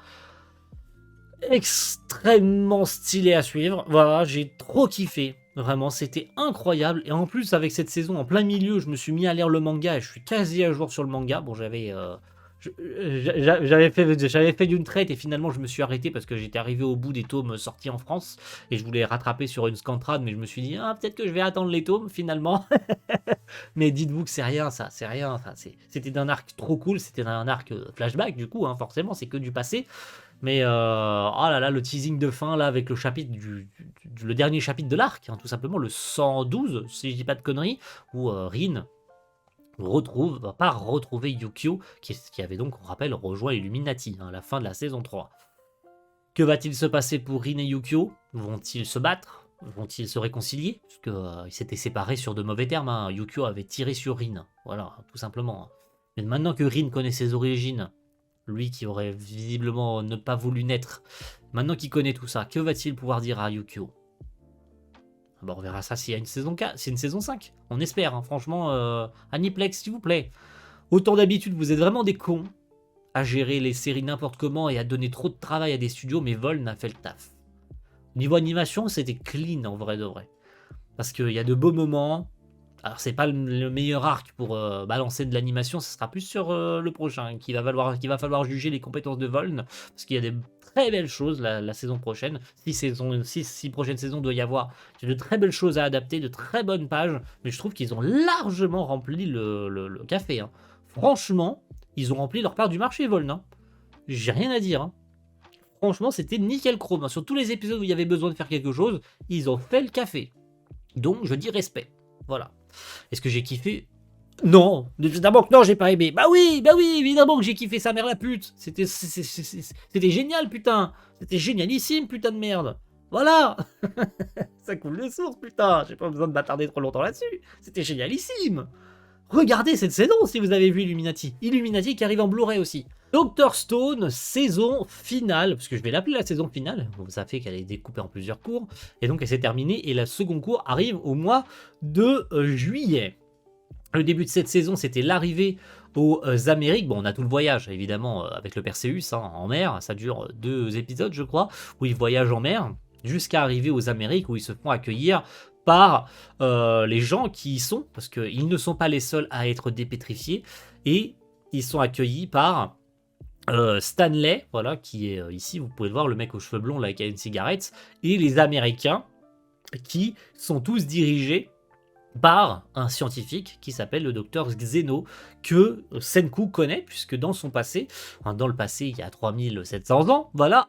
Extrêmement stylé à suivre, voilà, j'ai trop kiffé. Vraiment, c'était incroyable. Et en plus, avec cette saison en plein milieu, je me suis mis à lire le manga et je suis quasi à jour sur le manga. Bon, j'avais fait d'une traite et finalement je me suis arrêté parce que j'étais arrivé au bout des tomes sortis en France et je voulais rattraper sur une scantrad, mais je me suis dit peut-être que je vais attendre les tomes finalement. Mais dites-vous que c'est rien, ça, c'est rien. Enfin, c'était d'un arc trop cool, c'était un arc flashback du coup, hein, forcément, c'est que du passé. Mais oh là là, le teasing de fin là avec le chapitre le dernier chapitre de l'arc, hein, tout simplement le 112, si je dis pas de conneries, où Rin va pas retrouver Yukio, qui avait donc, on rappelle, rejoint Illuminati à la fin de la saison 3. Que va-t-il se passer pour Rin et Yukio? Vont-ils se battre? Vont-ils se réconcilier? Parce qu'ils s'étaient séparés sur de mauvais termes, hein. Yukio avait tiré sur Rin, voilà, tout simplement. Mais maintenant que Rin connaît ses origines, lui qui aurait visiblement ne pas voulu naître, maintenant qu'il connaît tout ça, que va-t-il pouvoir dire à Yukio? Bon, on verra ça s'il y a une saison 4, c'est une saison 5. On espère, hein, franchement. Aniplex, s'il vous plaît. Autant d'habitude, vous êtes vraiment des cons à gérer les séries n'importe comment et à donner trop de travail à des studios, mais Vol n'a fait le taf. Niveau animation, c'était clean en vrai de vrai. Parce qu'il y a de beaux moments. Alors, c'est pas le meilleur arc pour balancer de l'animation, ce sera plus sur le prochain, qu'il va falloir juger les compétences de Voln, parce qu'il y a des très belles choses la saison prochaine. 6 prochaines saisons doit y avoir. Il y a de très belles choses à adapter, de très bonnes pages, mais je trouve qu'ils ont largement rempli le café. Hein. Franchement, ils ont rempli leur part du marché, Voln. Hein. J'ai rien à dire. Hein. Franchement, c'était nickel chrome. Hein. Sur tous les épisodes où il y avait besoin de faire quelque chose, ils ont fait le café. Donc, je dis respect. Voilà. Est-ce que j'ai kiffé? Non, évidemment que non, j'ai pas aimé. Bah oui, évidemment que j'ai kiffé sa mère la pute. C'était génial, putain. C'était génialissime, putain de merde. Voilà. Ça coule de source, putain. J'ai pas besoin de m'attarder trop longtemps là-dessus. C'était génialissime. Regardez cette saison si vous avez vu Illuminati. Illuminati qui arrive en Blu-ray aussi. Dr Stone, saison finale, parce que je vais l'appeler la saison finale, ça fait qu'elle est découpée en plusieurs cours, et donc elle s'est terminée, et la seconde cours arrive au mois de juillet. Le début de cette saison, c'était l'arrivée aux Amériques. Bon, on a tout le voyage, évidemment, avec le Perseus hein, en mer, ça dure 2 épisodes, je crois, où ils voyagent en mer, jusqu'à arriver aux Amériques, où ils se font accueillir par les gens qui y sont, parce qu'ils ne sont pas les seuls à être dépétrifiés, et ils sont accueillis par Stanley, voilà, qui est ici, vous pouvez le voir, le mec aux cheveux blonds, là, qui a une cigarette, et les Américains, qui sont tous dirigés par un scientifique qui s'appelle le docteur Xeno, que Senku connaît, puisque dans son passé, enfin dans le passé, il y a 3700 ans, voilà,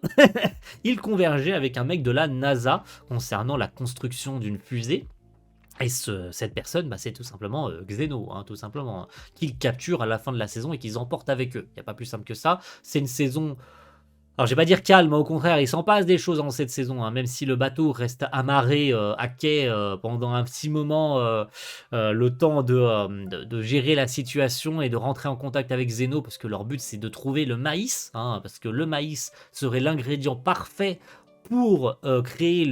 il convergeait avec un mec de la NASA concernant la construction d'une fusée. Et cette personne, bah, c'est tout simplement Xeno, hein, tout simplement, hein, qu'ils capturent à la fin de la saison et qu'ils emportent avec eux. Il n'y a pas plus simple que ça. C'est une saison, alors je vais pas dire calme, au contraire, il s'en passe des choses dans cette saison, hein, même si le bateau reste amarré à quai pendant un petit moment, le temps de gérer la situation et de rentrer en contact avec Xeno, parce que leur but c'est de trouver le maïs, hein, parce que le maïs serait l'ingrédient parfait pour créer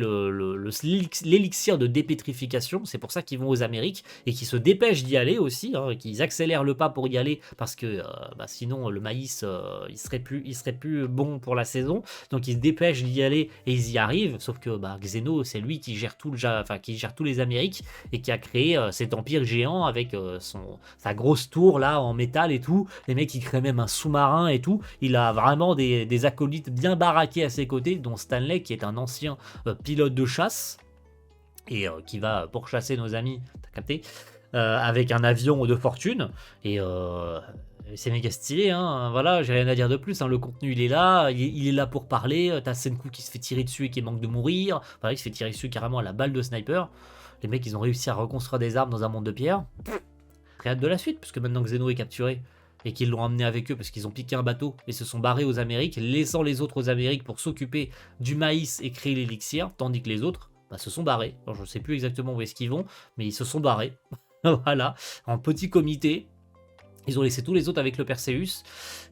l'élixir de dépétrification. C'est pour ça qu'ils vont aux Amériques et qu'ils se dépêchent d'y aller aussi, hein, qu'ils accélèrent le pas pour y aller parce que bah, sinon le maïs il serait plus bon pour la saison. Donc ils se dépêchent d'y aller et ils y arrivent. Sauf que bah, Xeno, c'est lui qui gère qui gère tous les Amériques et qui a créé cet empire géant avec sa grosse tour là en métal et tout. Les mecs ils créent même un sous-marin et tout. Il a vraiment des acolytes bien baraqués à ses côtés, dont Stanley qui est un ancien pilote de chasse et qui va pourchasser nos amis, t'as capté, avec un avion de fortune et c'est méga stylé, hein. Voilà, j'ai rien à dire de plus, hein. Le contenu il est là, il est là pour parler. T'as Senku qui se fait tirer dessus et qui manque de mourir, voilà, il se fait tirer dessus carrément à la balle de sniper. Les mecs ils ont réussi à reconstruire des armes dans un monde de pierre. Très hâte de la suite, puisque maintenant que Xeno est capturé, et qu'ils l'ont emmené avec eux parce qu'ils ont piqué un bateau et se sont barrés aux Amériques, laissant les autres aux Amériques pour s'occuper du maïs et créer l'élixir, tandis que les autres se sont barrés. Alors, je ne sais plus exactement où est-ce qu'ils vont, mais ils se sont barrés. Voilà, en petit comité. Ils ont laissé tous les autres avec le Perseus.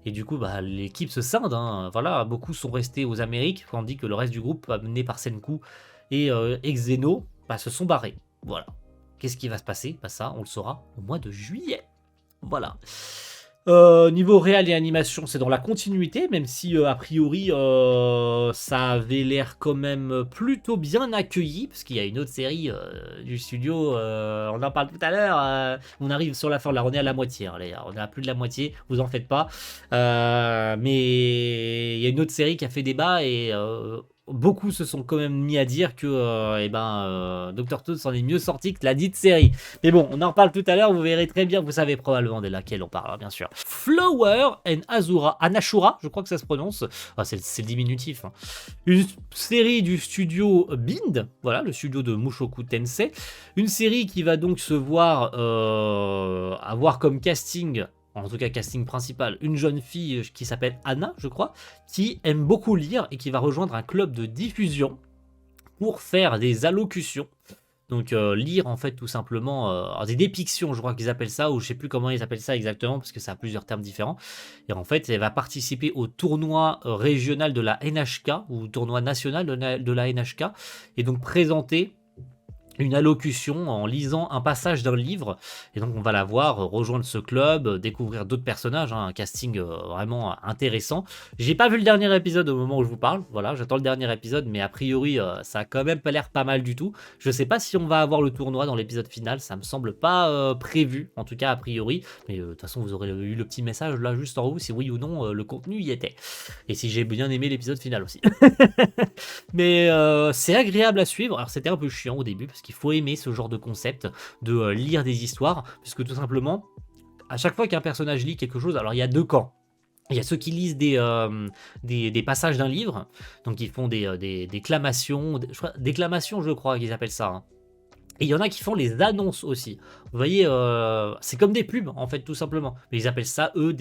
Et du coup, l'équipe se scinde. Hein. Voilà, beaucoup sont restés aux Amériques, tandis que le reste du groupe, mené par Senku et Xeno, se sont barrés. Voilà. Qu'est-ce qui va se passer? Ça, on le saura au mois de juillet. Voilà. Niveau réel et animation, c'est dans la continuité, même si a priori ça avait l'air quand même plutôt bien accueilli, parce qu'il y a une autre série du studio, on en parle tout à l'heure, on arrive sur la fin, là on est à la moitié, hein, on est à plus de la moitié, vous en faites pas, mais il y a une autre série qui a fait débat et beaucoup se sont quand même mis à dire que Dr. Toad s'en est mieux sorti que la dite série. Mais bon, on en reparle tout à l'heure, vous verrez très bien, vous savez probablement de laquelle on parle, bien sûr. Flower and Anashura, je crois que ça se prononce, c'est le diminutif. Hein. Une série du studio Bind, voilà, le studio de Mushoku Tensei. Une série qui va donc se voir avoir comme casting, en tout cas casting principal, une jeune fille qui s'appelle Anna, je crois, qui aime beaucoup lire et qui va rejoindre un club de diffusion pour faire des allocutions. Donc lire en fait tout simplement des dépictions, je crois qu'ils appellent ça, ou je sais plus comment ils appellent ça exactement parce que ça a plusieurs termes différents. Et en fait, elle va participer au tournoi régional de la NHK ou tournoi national de la NHK et donc présenter une allocution en lisant un passage d'un livre. Et donc on va la voir rejoindre ce club, découvrir d'autres personnages, hein, un casting vraiment intéressant. J'ai pas vu le dernier épisode au moment où je vous parle, voilà, j'attends le dernier épisode, mais a priori ça a quand même pas l'air pas mal du tout. Je sais pas si on va avoir le tournoi dans l'épisode final, ça me semble pas prévu, en tout cas a priori, mais de toute façon vous aurez eu le petit message là juste en haut, si oui ou non le contenu y était. Et si j'ai bien aimé l'épisode final aussi. Mais c'est agréable à suivre, alors c'était un peu chiant au début, parce qu'il faut aimer ce genre de concept, de lire des histoires, puisque tout simplement, à chaque fois qu'un personnage lit quelque chose, alors il y a deux camps. Il y a ceux qui lisent des passages d'un livre, donc ils font des déclamations, déclamations je crois qu'ils appellent ça. Hein. Et il y en a qui font les annonces aussi. Vous voyez, c'est comme des pubs en fait tout simplement. Mais ils appellent ça eux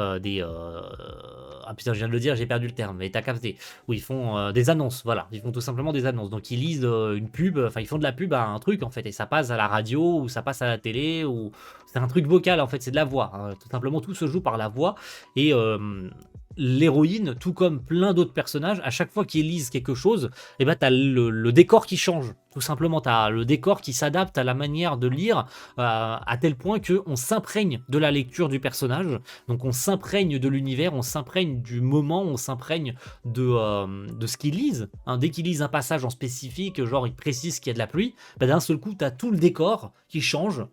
ah putain, je viens de le dire, j'ai perdu le terme, mais t'as capté. Où ils font des annonces, voilà. Ils font tout simplement des annonces. Donc ils lisent une pub, enfin ils font de la pub à un truc en fait, et ça passe à la radio, ou ça passe à la télé, ou c'est un truc vocal en fait, c'est de la voix. Hein. Tout simplement, tout se joue par la voix. Et l'héroïne, tout comme plein d'autres personnages, à chaque fois qu'ils lisent quelque chose, et t'as le décor qui change. Tout simplement, t'as le décor qui s'adapte à la manière de lire, à tel point qu'on s'imprègne de la lecture du personnage. Donc on s'imprègne de l'univers, on s'imprègne du moment, on s'imprègne de ce qu'ils lisent. Hein, dès qu'ils lisent un passage en spécifique, genre ils précisent qu'il y a de la pluie, d'un seul coup, t'as tout le décor qui change.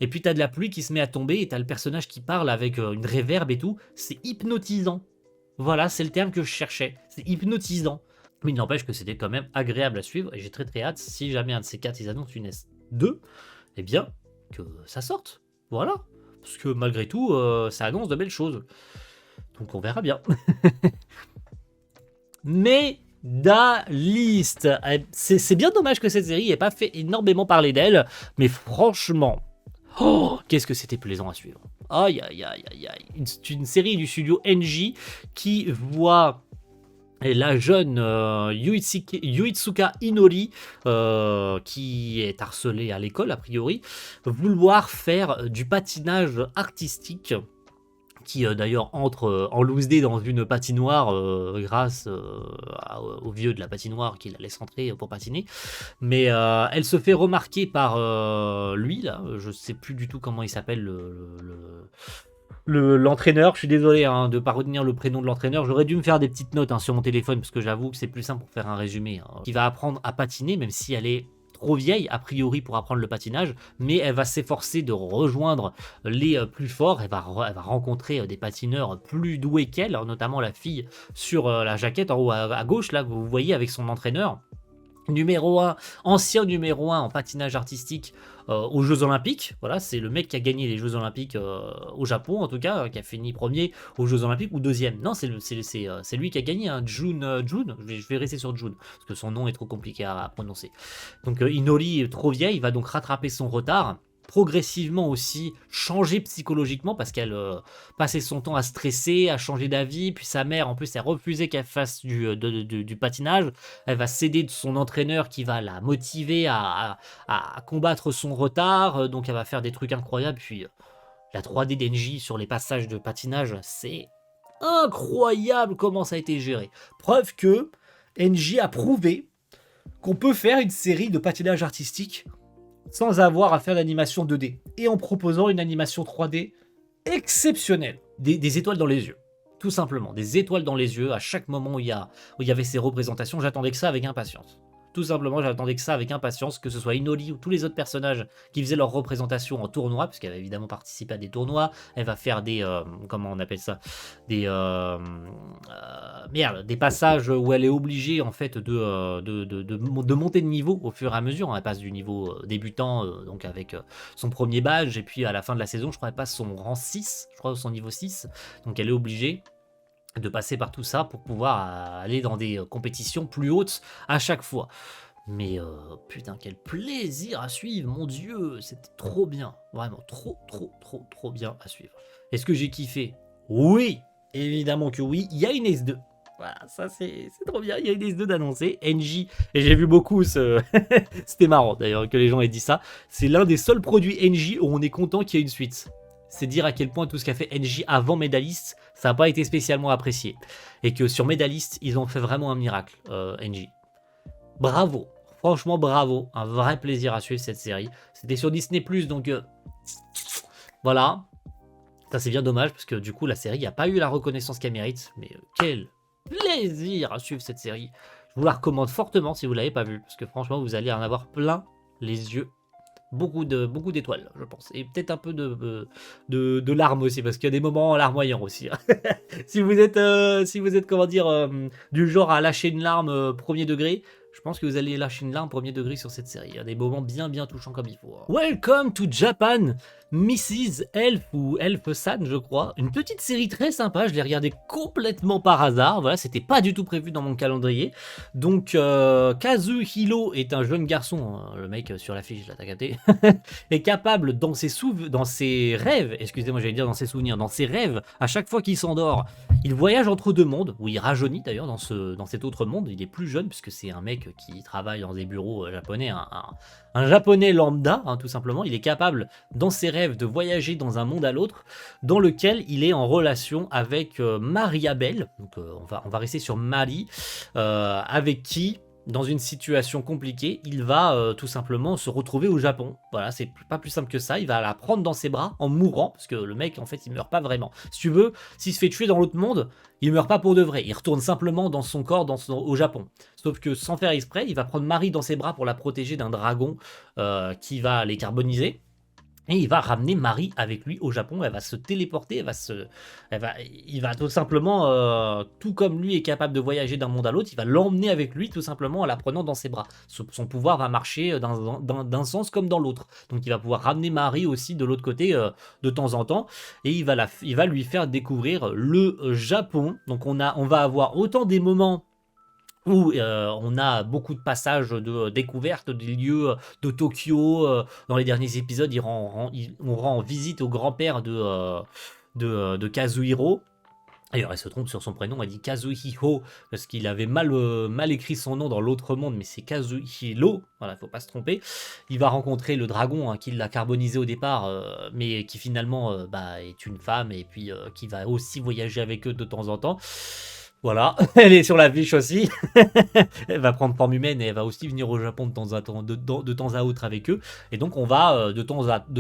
Et puis t'as de la pluie qui se met à tomber et t'as le personnage qui parle avec une réverbe et tout. C'est hypnotisant. Voilà, c'est le terme que je cherchais. C'est hypnotisant. Mais il n'empêche que c'était quand même agréable à suivre. Et j'ai très très hâte, si jamais un de ces quatre ils annoncent une S2, eh bien, que ça sorte. Voilà. Parce que malgré tout, ça annonce de belles choses. Donc on verra bien. Mais Dalist, c'est bien dommage que cette série n'ait pas fait énormément parler d'elle. Mais franchement... Oh, qu'est-ce que c'était plaisant à suivre. Aïe, aïe, aïe, aïe, aïe. Une série du studio NJ qui voit la jeune Yuitsuka Inori, qui est harcelée à l'école a priori, vouloir faire du patinage artistique, qui d'ailleurs entre en loose day dans une patinoire grâce au vieux de la patinoire qui la laisse entrer pour patiner. Mais elle se fait remarquer par lui, là, je sais plus du tout comment il s'appelle l'entraîneur. Je suis désolé de ne pas retenir le prénom de l'entraîneur. J'aurais dû me faire des petites notes sur mon téléphone parce que j'avoue que c'est plus simple pour faire un résumé. Qui va apprendre à patiner, même si elle est trop vieille a priori pour apprendre le patinage, mais elle va s'efforcer de rejoindre les plus forts. Elle va rencontrer des patineurs plus doués qu'elle, notamment la fille sur la jaquette en haut à gauche, là, que vous voyez avec son entraîneur. Numéro 1, ancien numéro 1 en patinage artistique aux Jeux Olympiques. Voilà, c'est le mec qui a gagné les Jeux Olympiques au Japon, en tout cas, qui a fini premier aux Jeux Olympiques ou deuxième. Non, c'est lui qui a gagné, hein, Jun. Je vais rester sur Jun, parce que son nom est trop compliqué à prononcer. Donc Inori, trop vieille, va donc rattraper son retard progressivement aussi changer psychologiquement parce qu'elle passait son temps à stresser, à changer d'avis. Puis sa mère, en plus, elle refusait qu'elle fasse du patinage. Elle va céder de son entraîneur qui va la motiver à combattre son retard. Donc elle va faire des trucs incroyables. Puis la 3D d'Engie sur les passages de patinage, c'est incroyable comment ça a été géré. Preuve que Engie a prouvé qu'on peut faire une série de patinage artistique sans avoir à faire d'animation 2D et en proposant une animation 3D exceptionnelle. Des étoiles dans les yeux, tout simplement. Des étoiles dans les yeux à chaque moment où il y avait ces représentations. J'attendais que ça avec impatience. Tout simplement, j'attendais que ça avec impatience, que ce soit Inoli ou tous les autres personnages qui faisaient leur représentation en tournoi, parce qu'elle va évidemment participer à des tournois, elle va faire des, comment on appelle ça, des, des passages où elle est obligée en fait de monter de niveau au fur et à mesure. Elle passe du niveau débutant, donc avec son premier badge, et puis à la fin de la saison, je crois qu'elle passe son rang 6, je crois, son niveau 6, donc elle est obligée de passer par tout ça pour pouvoir aller dans des compétitions plus hautes à chaque fois. Mais putain, quel plaisir à suivre, mon Dieu, c'était trop bien, vraiment trop bien à suivre. Est-ce que j'ai kiffé? Oui, évidemment que oui, il y a une S2. Voilà, ça c'est trop bien, il y a une S2 d'annoncer, Engie, et j'ai vu beaucoup c'était marrant d'ailleurs que les gens aient dit ça, c'est l'un des seuls produits Engie où on est content qu'il y ait une suite. C'est dire à quel point tout ce qu'a fait Engie avant Medalist, ça n'a pas été spécialement apprécié. Et que sur Medalist, ils ont fait vraiment un miracle, Engie. Bravo, franchement bravo, un vrai plaisir à suivre cette série. C'était sur Disney+, donc voilà. Ça c'est bien dommage, parce que du coup la série n'a pas eu la reconnaissance qu'elle mérite. Mais quel plaisir à suivre cette série. Je vous la recommande fortement si vous ne l'avez pas vue, parce que franchement vous allez en avoir plein les yeux. Beaucoup d'étoiles, je pense. Et peut-être un peu de larmes aussi, parce qu'il y a des moments larmoyants aussi. Si vous êtes, comment dire, du genre à lâcher une larme premier degré, je pense que vous allez lâcher une larme premier degré sur cette série. Il y a des moments bien touchants comme il faut. Welcome to Japan, Mrs. Elf ou Elf-san, je crois. Une petite série très sympa, je l'ai regardée complètement par hasard. Voilà, c'était pas du tout prévu dans mon calendrier. Donc, Kazuhiro est un jeune garçon, le mec sur l'affiche, là, t'as capté, est capable dans ses rêves, excusez-moi, j'allais dire dans ses souvenirs, dans ses rêves, à chaque fois qu'il s'endort, il voyage entre deux mondes, où il rajeunit d'ailleurs dans cet autre monde. Il est plus jeune, puisque c'est un mec qui travaille dans des bureaux japonais, un japonais lambda, tout simplement. Il est capable, dans ses rêves, de voyager dans un monde à l'autre, dans lequel il est en relation avec Maria Belle. Donc on va rester sur Marie, avec qui, dans une situation compliquée, il va tout simplement se retrouver au Japon. Voilà, c'est pas plus simple que ça. Il va la prendre dans ses bras en mourant, parce que le mec, en fait, il meurt pas vraiment. Si tu veux, s'il se fait tuer dans l'autre monde, il meurt pas pour de vrai. Il retourne simplement dans son corps au Japon. Sauf que sans faire exprès, il va prendre Marie dans ses bras pour la protéger d'un dragon qui va les carboniser. Et il va ramener Marie avec lui au Japon. Elle va se téléporter, il va tout simplement, tout comme lui est capable de voyager d'un monde à l'autre, il va l'emmener avec lui tout simplement en la prenant dans ses bras. Son pouvoir va marcher d'un sens comme dans l'autre. Donc il va pouvoir ramener Marie aussi de l'autre côté de temps en temps. Et il va lui faire découvrir le Japon. Donc on va avoir autant des moments où on a beaucoup de passages de découverte des lieux de Tokyo. Dans les derniers épisodes, on rend visite au grand-père de Kazuhiro. D'ailleurs, elle se trompe sur son prénom, elle dit Kazuhiro, parce qu'il avait mal écrit son nom dans l'autre monde, mais c'est Kazuhiro, voilà, faut pas se tromper. Il va rencontrer le dragon qui l'a carbonisé au départ, mais qui finalement est une femme, et puis qui va aussi voyager avec eux de temps en temps. Voilà, elle est sur la fiche aussi. Elle va prendre forme humaine et elle va aussi venir au Japon de temps à autre avec eux. Et donc on va de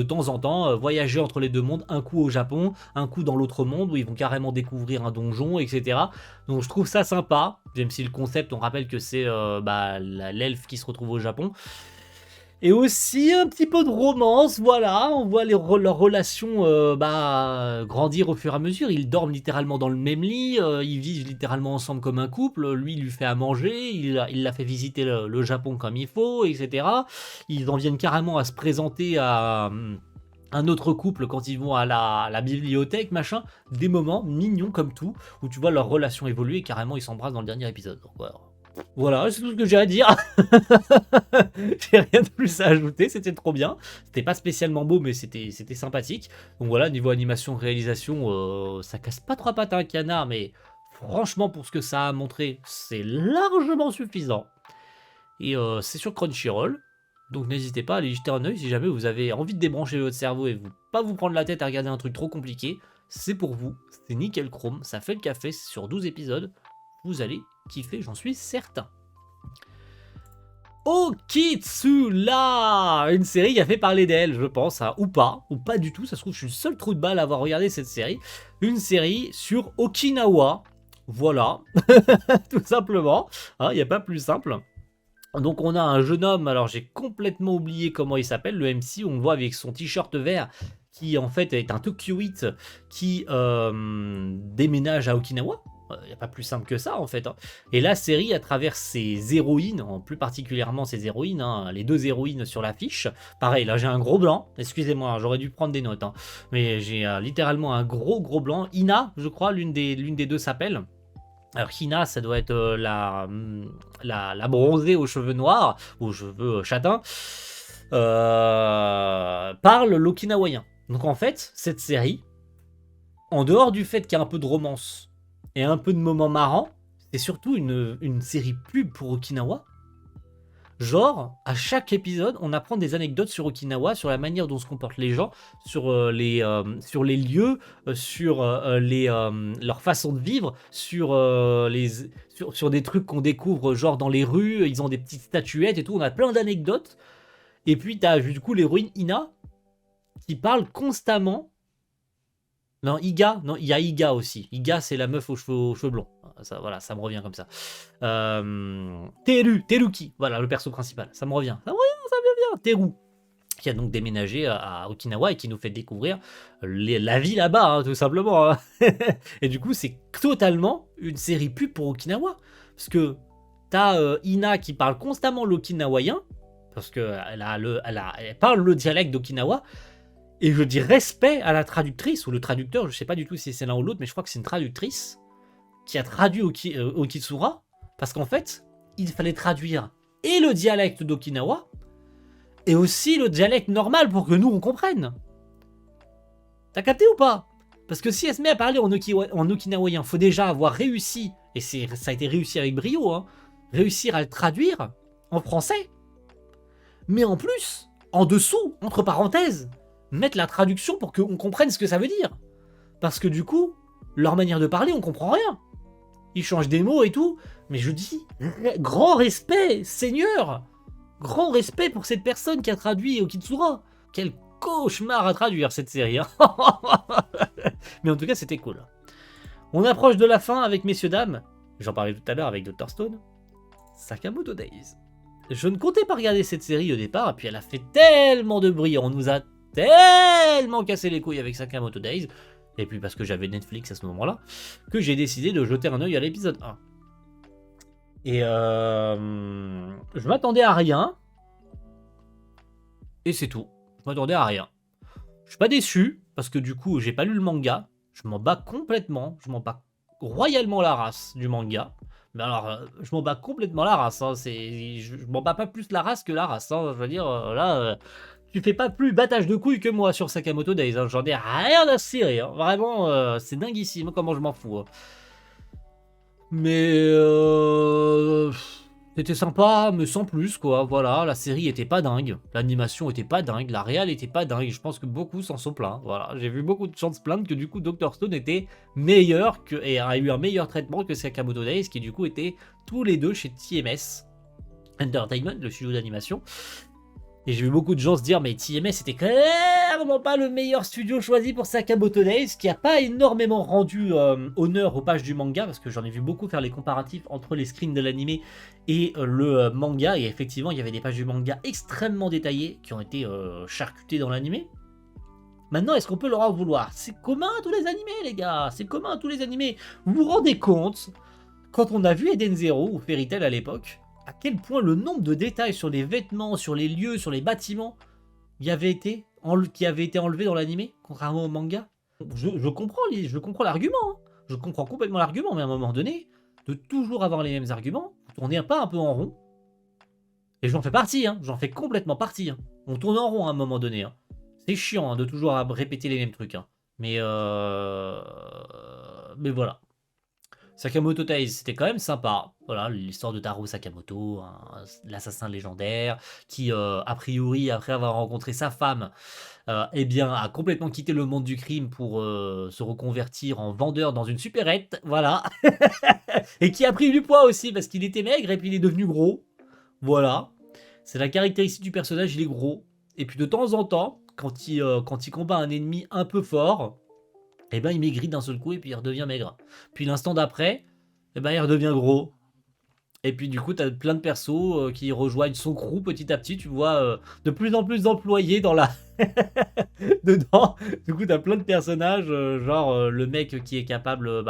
temps en temps voyager entre les deux mondes, un coup au Japon, un coup dans l'autre monde où ils vont carrément découvrir un donjon, etc. Donc je trouve ça sympa, même si le concept, on rappelle que c'est l'elfe qui se retrouve au Japon. Et aussi un petit peu de romance, voilà, on voit leur relation grandir au fur et à mesure. Ils dorment littéralement dans le même lit, ils vivent littéralement ensemble comme un couple. Lui, il lui fait à manger, il l'a fait visiter le Japon comme il faut, etc. Ils en viennent carrément à se présenter à un autre couple quand ils vont à la bibliothèque, machin. Des moments mignons comme tout, où tu vois leur relation évoluer et carrément ils s'embrassent dans le dernier épisode. Donc, voilà. Voilà, c'est tout ce que j'ai à dire. J'ai rien de plus à ajouter, c'était trop bien. C'était pas spécialement beau, mais c'était sympathique. Donc voilà, niveau animation, réalisation, ça casse pas trois pattes à un canard, mais franchement, pour ce que ça a montré, c'est largement suffisant. Et c'est sur Crunchyroll. Donc n'hésitez pas à aller y jeter un oeil si jamais vous avez envie de débrancher votre cerveau et pas vous prendre la tête à regarder un truc trop compliqué. C'est pour vous, c'est nickel chrome, ça fait le café, c'est sur 12 épisodes. Vous allez kiffer, j'en suis certain. Okitsula, une série qui a fait parler d'elle, je pense, hein, ou pas du tout, ça se trouve je suis le seul trou de balle à avoir regardé cette série. Une série sur Okinawa, voilà, tout simplement, il n'y a pas plus simple. Donc on a un jeune homme, alors j'ai complètement oublié comment il s'appelle, le MC, on le voit avec son t-shirt vert, qui en fait est un Tokyoite qui déménage à Okinawa. Il n'y a pas plus simple que ça en fait. Hein. Et la série, à travers ses héroïnes, plus particulièrement ses héroïnes, hein, les deux héroïnes sur l'affiche, pareil, là j'ai un gros blanc, excusez-moi, j'aurais dû prendre des notes, hein, mais j'ai littéralement un gros blanc. Ina, je crois, l'une des deux s'appelle. Alors Hina, ça doit être la bronzée aux cheveux noirs, aux cheveux châtains, parle l'okinawaien. Donc en fait, cette série, en dehors du fait qu'il y a un peu de romance et un peu de moments marrants, c'est surtout une série pub pour Okinawa. Genre, à chaque épisode, on apprend des anecdotes sur Okinawa, sur la manière dont se comportent les gens, sur les lieux, sur leur façon de vivre, sur des trucs qu'on découvre, genre dans les rues, ils ont des petites statuettes et tout, on a plein d'anecdotes. Et puis, t'as du coup l'héroïne Ina, qui parle constamment. Non, Iga, non, il y a Iga aussi. Iga, c'est la meuf aux cheveux blonds. Ça, voilà, ça me revient comme ça. Teruki, voilà, le perso principal. Ça me revient. Ça me revient. Teru, qui a donc déménagé à Okinawa et qui nous fait découvrir la vie là-bas, hein, tout simplement. Hein. Et du coup, c'est totalement une série pub pour Okinawa. Parce que t'as Ina qui parle constamment l'okinawaien, parce qu'elle elle parle le dialecte d'Okinawa. Et je dis respect à la traductrice, ou le traducteur, je sais pas du tout si c'est l'un ou l'autre, mais je crois que c'est une traductrice qui a traduit Okitsura, parce qu'en fait, il fallait traduire et le dialecte d'Okinawa, et aussi le dialecte normal pour que nous on comprenne. T'as capté ou pas? Parce que si elle se met à parler en okinawaien, faut déjà avoir réussi, et ça a été réussi avec brio, hein, réussir à le traduire en français. Mais en plus, en dessous, entre parenthèses, mettre la traduction pour qu'on comprenne ce que ça veut dire. Parce que du coup, leur manière de parler, on comprend rien. Ils changent des mots et tout, mais je dis, grand respect, Seigneur. Grand respect pour cette personne qui a traduit Okitsura. Quel cauchemar à traduire cette série. Hein. Mais en tout cas, c'était cool. On approche de la fin avec messieurs dames. J'en parlais tout à l'heure avec Dr Stone. Sakamoto Days. Je ne comptais pas regarder cette série au départ, et puis elle a fait tellement de bruit, on nous a tellement cassé les couilles avec Sakamoto Days, et puis parce que j'avais Netflix à ce moment-là, que j'ai décidé de jeter un œil à l'épisode 1. Et je m'attendais à rien, et c'est tout. Je m'attendais à rien. Je suis pas déçu, parce que du coup, j'ai pas lu le manga, je m'en bats complètement, je m'en bats royalement la race du manga. Mais alors, je m'en bats complètement la race. Hein. Je m'en bats pas plus la race que la race. Hein. Je veux dire, là, tu fais pas plus battage de couilles que moi sur Sakamoto Days. Hein. J'en ai rien à cirer. Hein. Vraiment, c'est dinguissime comment je m'en fous. Hein. Mais c'était sympa, mais sans plus, quoi. Voilà, la série était pas dingue. L'animation était pas dingue. La réal était pas dingue. Je pense que beaucoup s'en sont plaints. Voilà, j'ai vu beaucoup de gens se plaindre que du coup Dr Stone était meilleur et a eu un meilleur traitement que Sakamoto Days, qui du coup étaient tous les deux chez TMS Entertainment, le studio d'animation. Et j'ai vu beaucoup de gens se dire, mais TMS c'était clairement pas le meilleur studio choisi pour Sakamoto Days, qui a pas énormément rendu honneur aux pages du manga, parce que j'en ai vu beaucoup faire les comparatifs entre les screens de l'animé et le manga, et effectivement il y avait des pages du manga extrêmement détaillées qui ont été charcutées dans l'animé. Maintenant, est-ce qu'on peut leur en vouloir? C'est commun à tous les animés, les gars, c'est commun à tous les animés. Vous vous rendez compte, quand on a vu Eden Zero ou Fairy Tail à l'époque, à quel point le nombre de détails sur les vêtements, sur les lieux, sur les bâtiments qui avait été enlevé dans l'animé, contrairement au manga. Je comprends l'argument, hein. Je comprends complètement l'argument, mais à un moment donné, de toujours avoir les mêmes arguments, tournez pas un peu en rond. Et j'en fais partie, hein. J'en fais complètement partie. Hein. On tourne en rond à un moment donné. Hein. C'est chiant hein, de toujours répéter les mêmes trucs. Hein. Mais voilà. Sakamoto Days, c'était quand même sympa. Voilà, l'histoire de Taro Sakamoto, l'assassin légendaire, qui, a priori, après avoir rencontré sa femme, eh bien, a complètement quitté le monde du crime pour se reconvertir en vendeur dans une supérette. Voilà. Et qui a pris du poids aussi, parce qu'il était maigre et puis il est devenu gros. Voilà. C'est la caractéristique du personnage, il est gros. Et puis de temps en temps, quand il combat un ennemi un peu fort, eh ben il maigrit d'un seul coup et puis il redevient maigre. Puis l'instant d'après, eh ben il redevient gros. Et puis du coup, t'as plein de persos qui rejoignent son crew petit à petit. Tu vois de plus en plus d'employés dans la... dedans. Du coup, t'as plein de personnages, genre le mec qui est capable,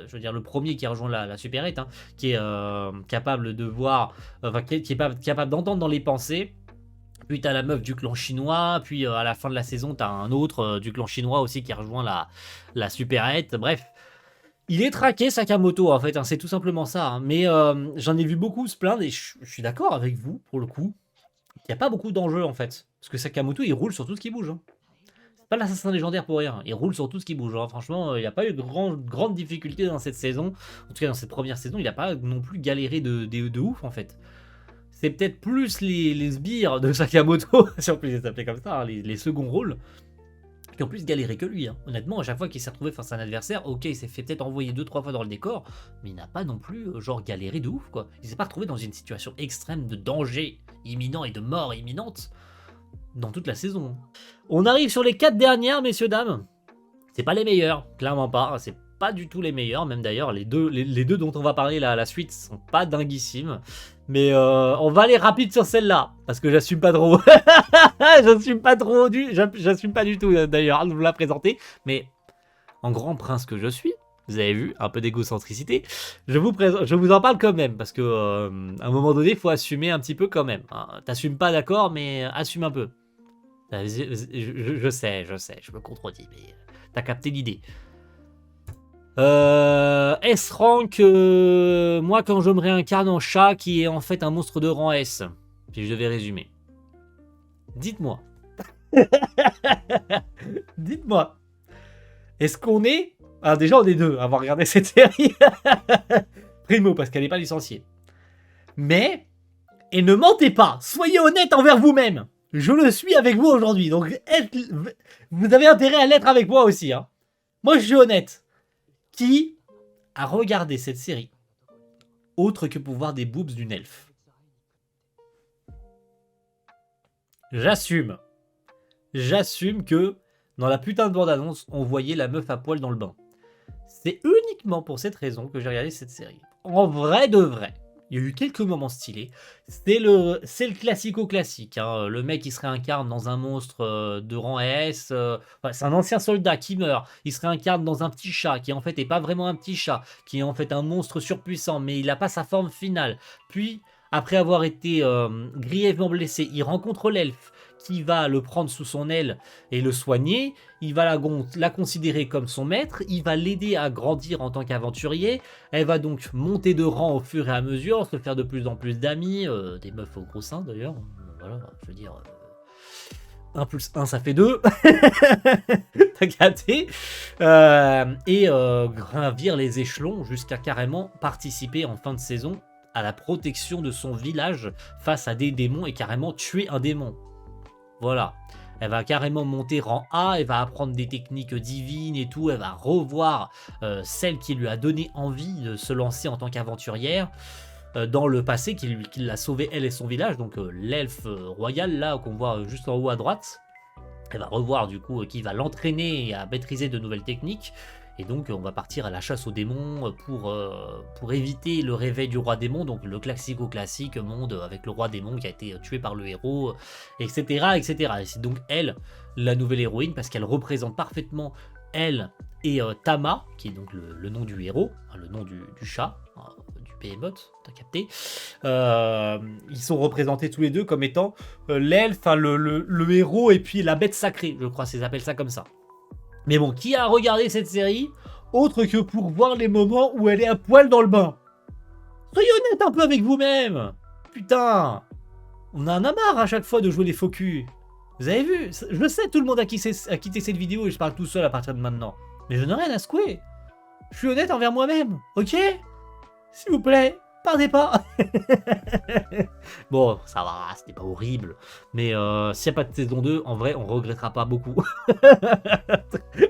je veux dire le premier qui rejoint la supérette, hein, qui est capable de voir, enfin qui est capable d'entendre dans les pensées. Puis t'as la meuf du clan chinois, puis à la fin de la saison, t'as un autre du clan chinois aussi qui rejoint la supérette. Bref, il est traqué Sakamoto en fait, hein, c'est tout simplement ça. Hein. Mais j'en ai vu beaucoup se plaindre et je suis d'accord avec vous pour le coup. Il n'y a pas beaucoup d'enjeux en fait. Parce que Sakamoto il roule sur tout ce qui bouge. Hein. C'est pas l'assassin légendaire pour rien. Il roule sur tout ce qui bouge. Hein. Franchement, il n'y a pas eu de grande difficulté dans cette saison. En tout cas, dans cette première saison, il n'a pas non plus galéré de ouf en fait. C'est peut-être plus les sbires de Sakamoto, si on peut les appeler comme ça, hein, les seconds rôles, qui ont plus galéré que lui. Hein. Honnêtement, à chaque fois qu'il s'est retrouvé face à un adversaire, ok, il s'est fait peut-être envoyer 2-3 fois dans le décor, mais il n'a pas non plus genre galéré de ouf, quoi. Il s'est pas retrouvé dans une situation extrême de danger imminent et de mort imminente dans toute la saison. On arrive sur les 4 dernières, messieurs, dames. C'est pas les meilleurs, clairement pas. C'est pas du tout les meilleurs, même d'ailleurs, les deux dont on va parler là, à la suite sont pas dinguissimes. Mais on va aller rapide sur celle-là, parce que j'assume pas trop. J'assume pas du tout d'ailleurs de vous la présenter. Mais en grand prince que je suis, vous avez vu, un peu d'égocentricité, je vous en parle quand même, parce que à un moment donné, il faut assumer un petit peu quand même. Hein. T'assumes pas d'accord, mais assume un peu. Je sais, je me contredis, mais t'as capté l'idée. S-Rank, moi quand je me réincarne en chat qui est en fait un monstre de rang S, si je devais résumer. Dites-moi. Dites-moi. Est-ce qu'on est... Alors déjà on est deux à avoir regardé cette série. Primo parce qu'elle n'est pas licenciée. Mais, et ne mentez pas, soyez honnête envers vous-même. Je le suis avec vous aujourd'hui, donc vous avez intérêt à l'être avec moi aussi. Hein. Moi je suis honnête. Qui a regardé cette série autre que pour voir des boobs d'une elfe? J'assume. J'assume que dans la putain de bande-annonce, on voyait la meuf à poil dans le bain. C'est uniquement pour cette raison que j'ai regardé cette série. En vrai de vrai. Il y a eu quelques moments stylés. C'est le classico-classique. Hein. Le mec, il se réincarne dans un monstre de rang S. C'est un ancien soldat qui meurt. Il se réincarne dans un petit chat qui, en fait, n'est pas vraiment un petit chat. Qui est, en fait, un monstre surpuissant, mais il n'a pas sa forme finale. Puis, après avoir été grièvement blessé, il rencontre l'elfe qui va le prendre sous son aile et le soigner. Il va la considérer comme son maître. Il va l'aider à grandir en tant qu'aventurier. Elle va donc monter de rang au fur et à mesure, se faire de plus en plus d'amis. Des meufs au gros sein d'ailleurs. Voilà, je veux dire... 1 plus 1, ça fait 2. T'as capté. Et gravir les échelons jusqu'à carrément participer en fin de saison à la protection de son village face à des démons et carrément tuer un démon. Voilà. Elle va carrément monter rang A, elle va apprendre des techniques divines et tout, elle va revoir celle qui lui a donné envie de se lancer en tant qu'aventurière dans le passé, qui l'a sauvé elle et son village, donc l'elfe royal là qu'on voit juste en haut à droite. Elle va revoir du coup qui va l'entraîner à maîtriser de nouvelles techniques. Et donc on va partir à la chasse aux démons pour éviter le réveil du roi démon, donc le classico-classique monde avec le roi démon qui a été tué par le héros, etc. etc. Et c'est donc elle, la nouvelle héroïne, parce qu'elle représente parfaitement elle et Tama, qui est donc le nom du héros, hein, le nom du chat, hein, du Behemoth, t'as capté. Ils sont représentés tous les deux comme étant l'elfe, hein, le héros et puis la bête sacrée, je crois qu'ils appellent ça comme ça. Mais bon, qui a regardé cette série autre que pour voir les moments où elle est à poil dans le bain? Soyez honnête un peu avec vous-même. Putain. On en a marre à chaque fois de jouer les faux culs. Vous avez vu? Je le sais, tout le monde a quitté cette vidéo et je parle tout seul à partir de maintenant. Mais je n'ai rien à secouer. Je suis honnête envers moi-même, ok? S'il vous plaît, partez pas. Bon, ça va, c'était pas horrible. Mais s'il n'y a pas de saison 2, en vrai, on regrettera pas beaucoup.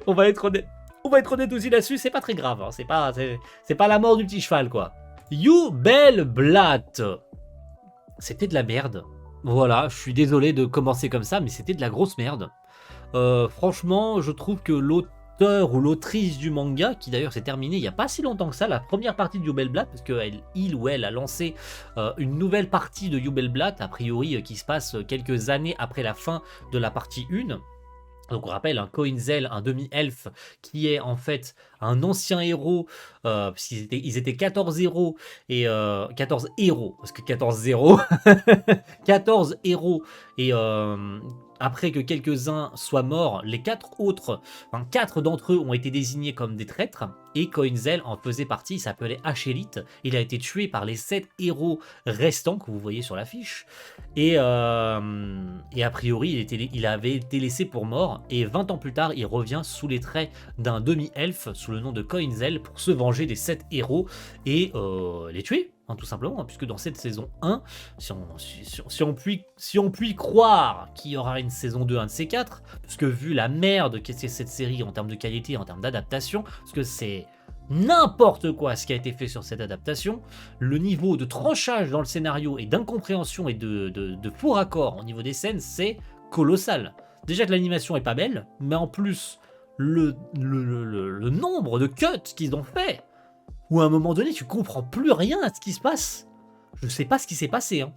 On va être honnête. On va être honnête aussi là-dessus, c'est pas très grave. Hein. C'est pas la mort du petit cheval, quoi. Jubelblatt. C'était de la merde. Voilà, je suis désolé de commencer comme ça, mais c'était de la grosse merde. Franchement, je trouve que l'auteur ou l'autrice du manga, qui d'ailleurs s'est terminé il n'y a pas si longtemps que ça, la première partie de Jubelblatt, parce qu'il ou elle a lancé une nouvelle partie de Jubelblatt, a priori qui se passe quelques années après la fin de la partie 1. Donc on rappelle un Koinzel, un demi-elfe, qui est en fait un ancien héros, ils étaient 14 héros, et 14 héros, parce que 14-0, 14 héros, et après que quelques-uns soient morts, les 4 autres, enfin 4 d'entre eux ont été désignés comme des traîtres, et Koinzel en faisait partie, il s'appelait Achelite, il a été tué par les 7 héros restants que vous voyez sur l'affiche, et a priori il avait été laissé pour mort, et 20 ans plus tard il revient sous les traits d'un demi-elfe sous le nom de Koinzel pour se venger des 7 héros et les tuer. Tout simplement, hein, puisque dans cette saison 1, si on peut croire qu'il y aura une saison 2, un de ces 4, parce que vu la merde qu'est cette série en termes de qualité, en termes d'adaptation, parce que c'est n'importe quoi ce qui a été fait sur cette adaptation, le niveau de tranchage dans le scénario et d'incompréhension et de faux raccords au niveau des scènes, c'est colossal. Déjà que l'animation est pas belle, mais en plus, le nombre de cuts qu'ils ont fait, où à un moment donné, tu comprends plus rien à ce qui se passe. Je sais pas ce qui s'est passé. Hein.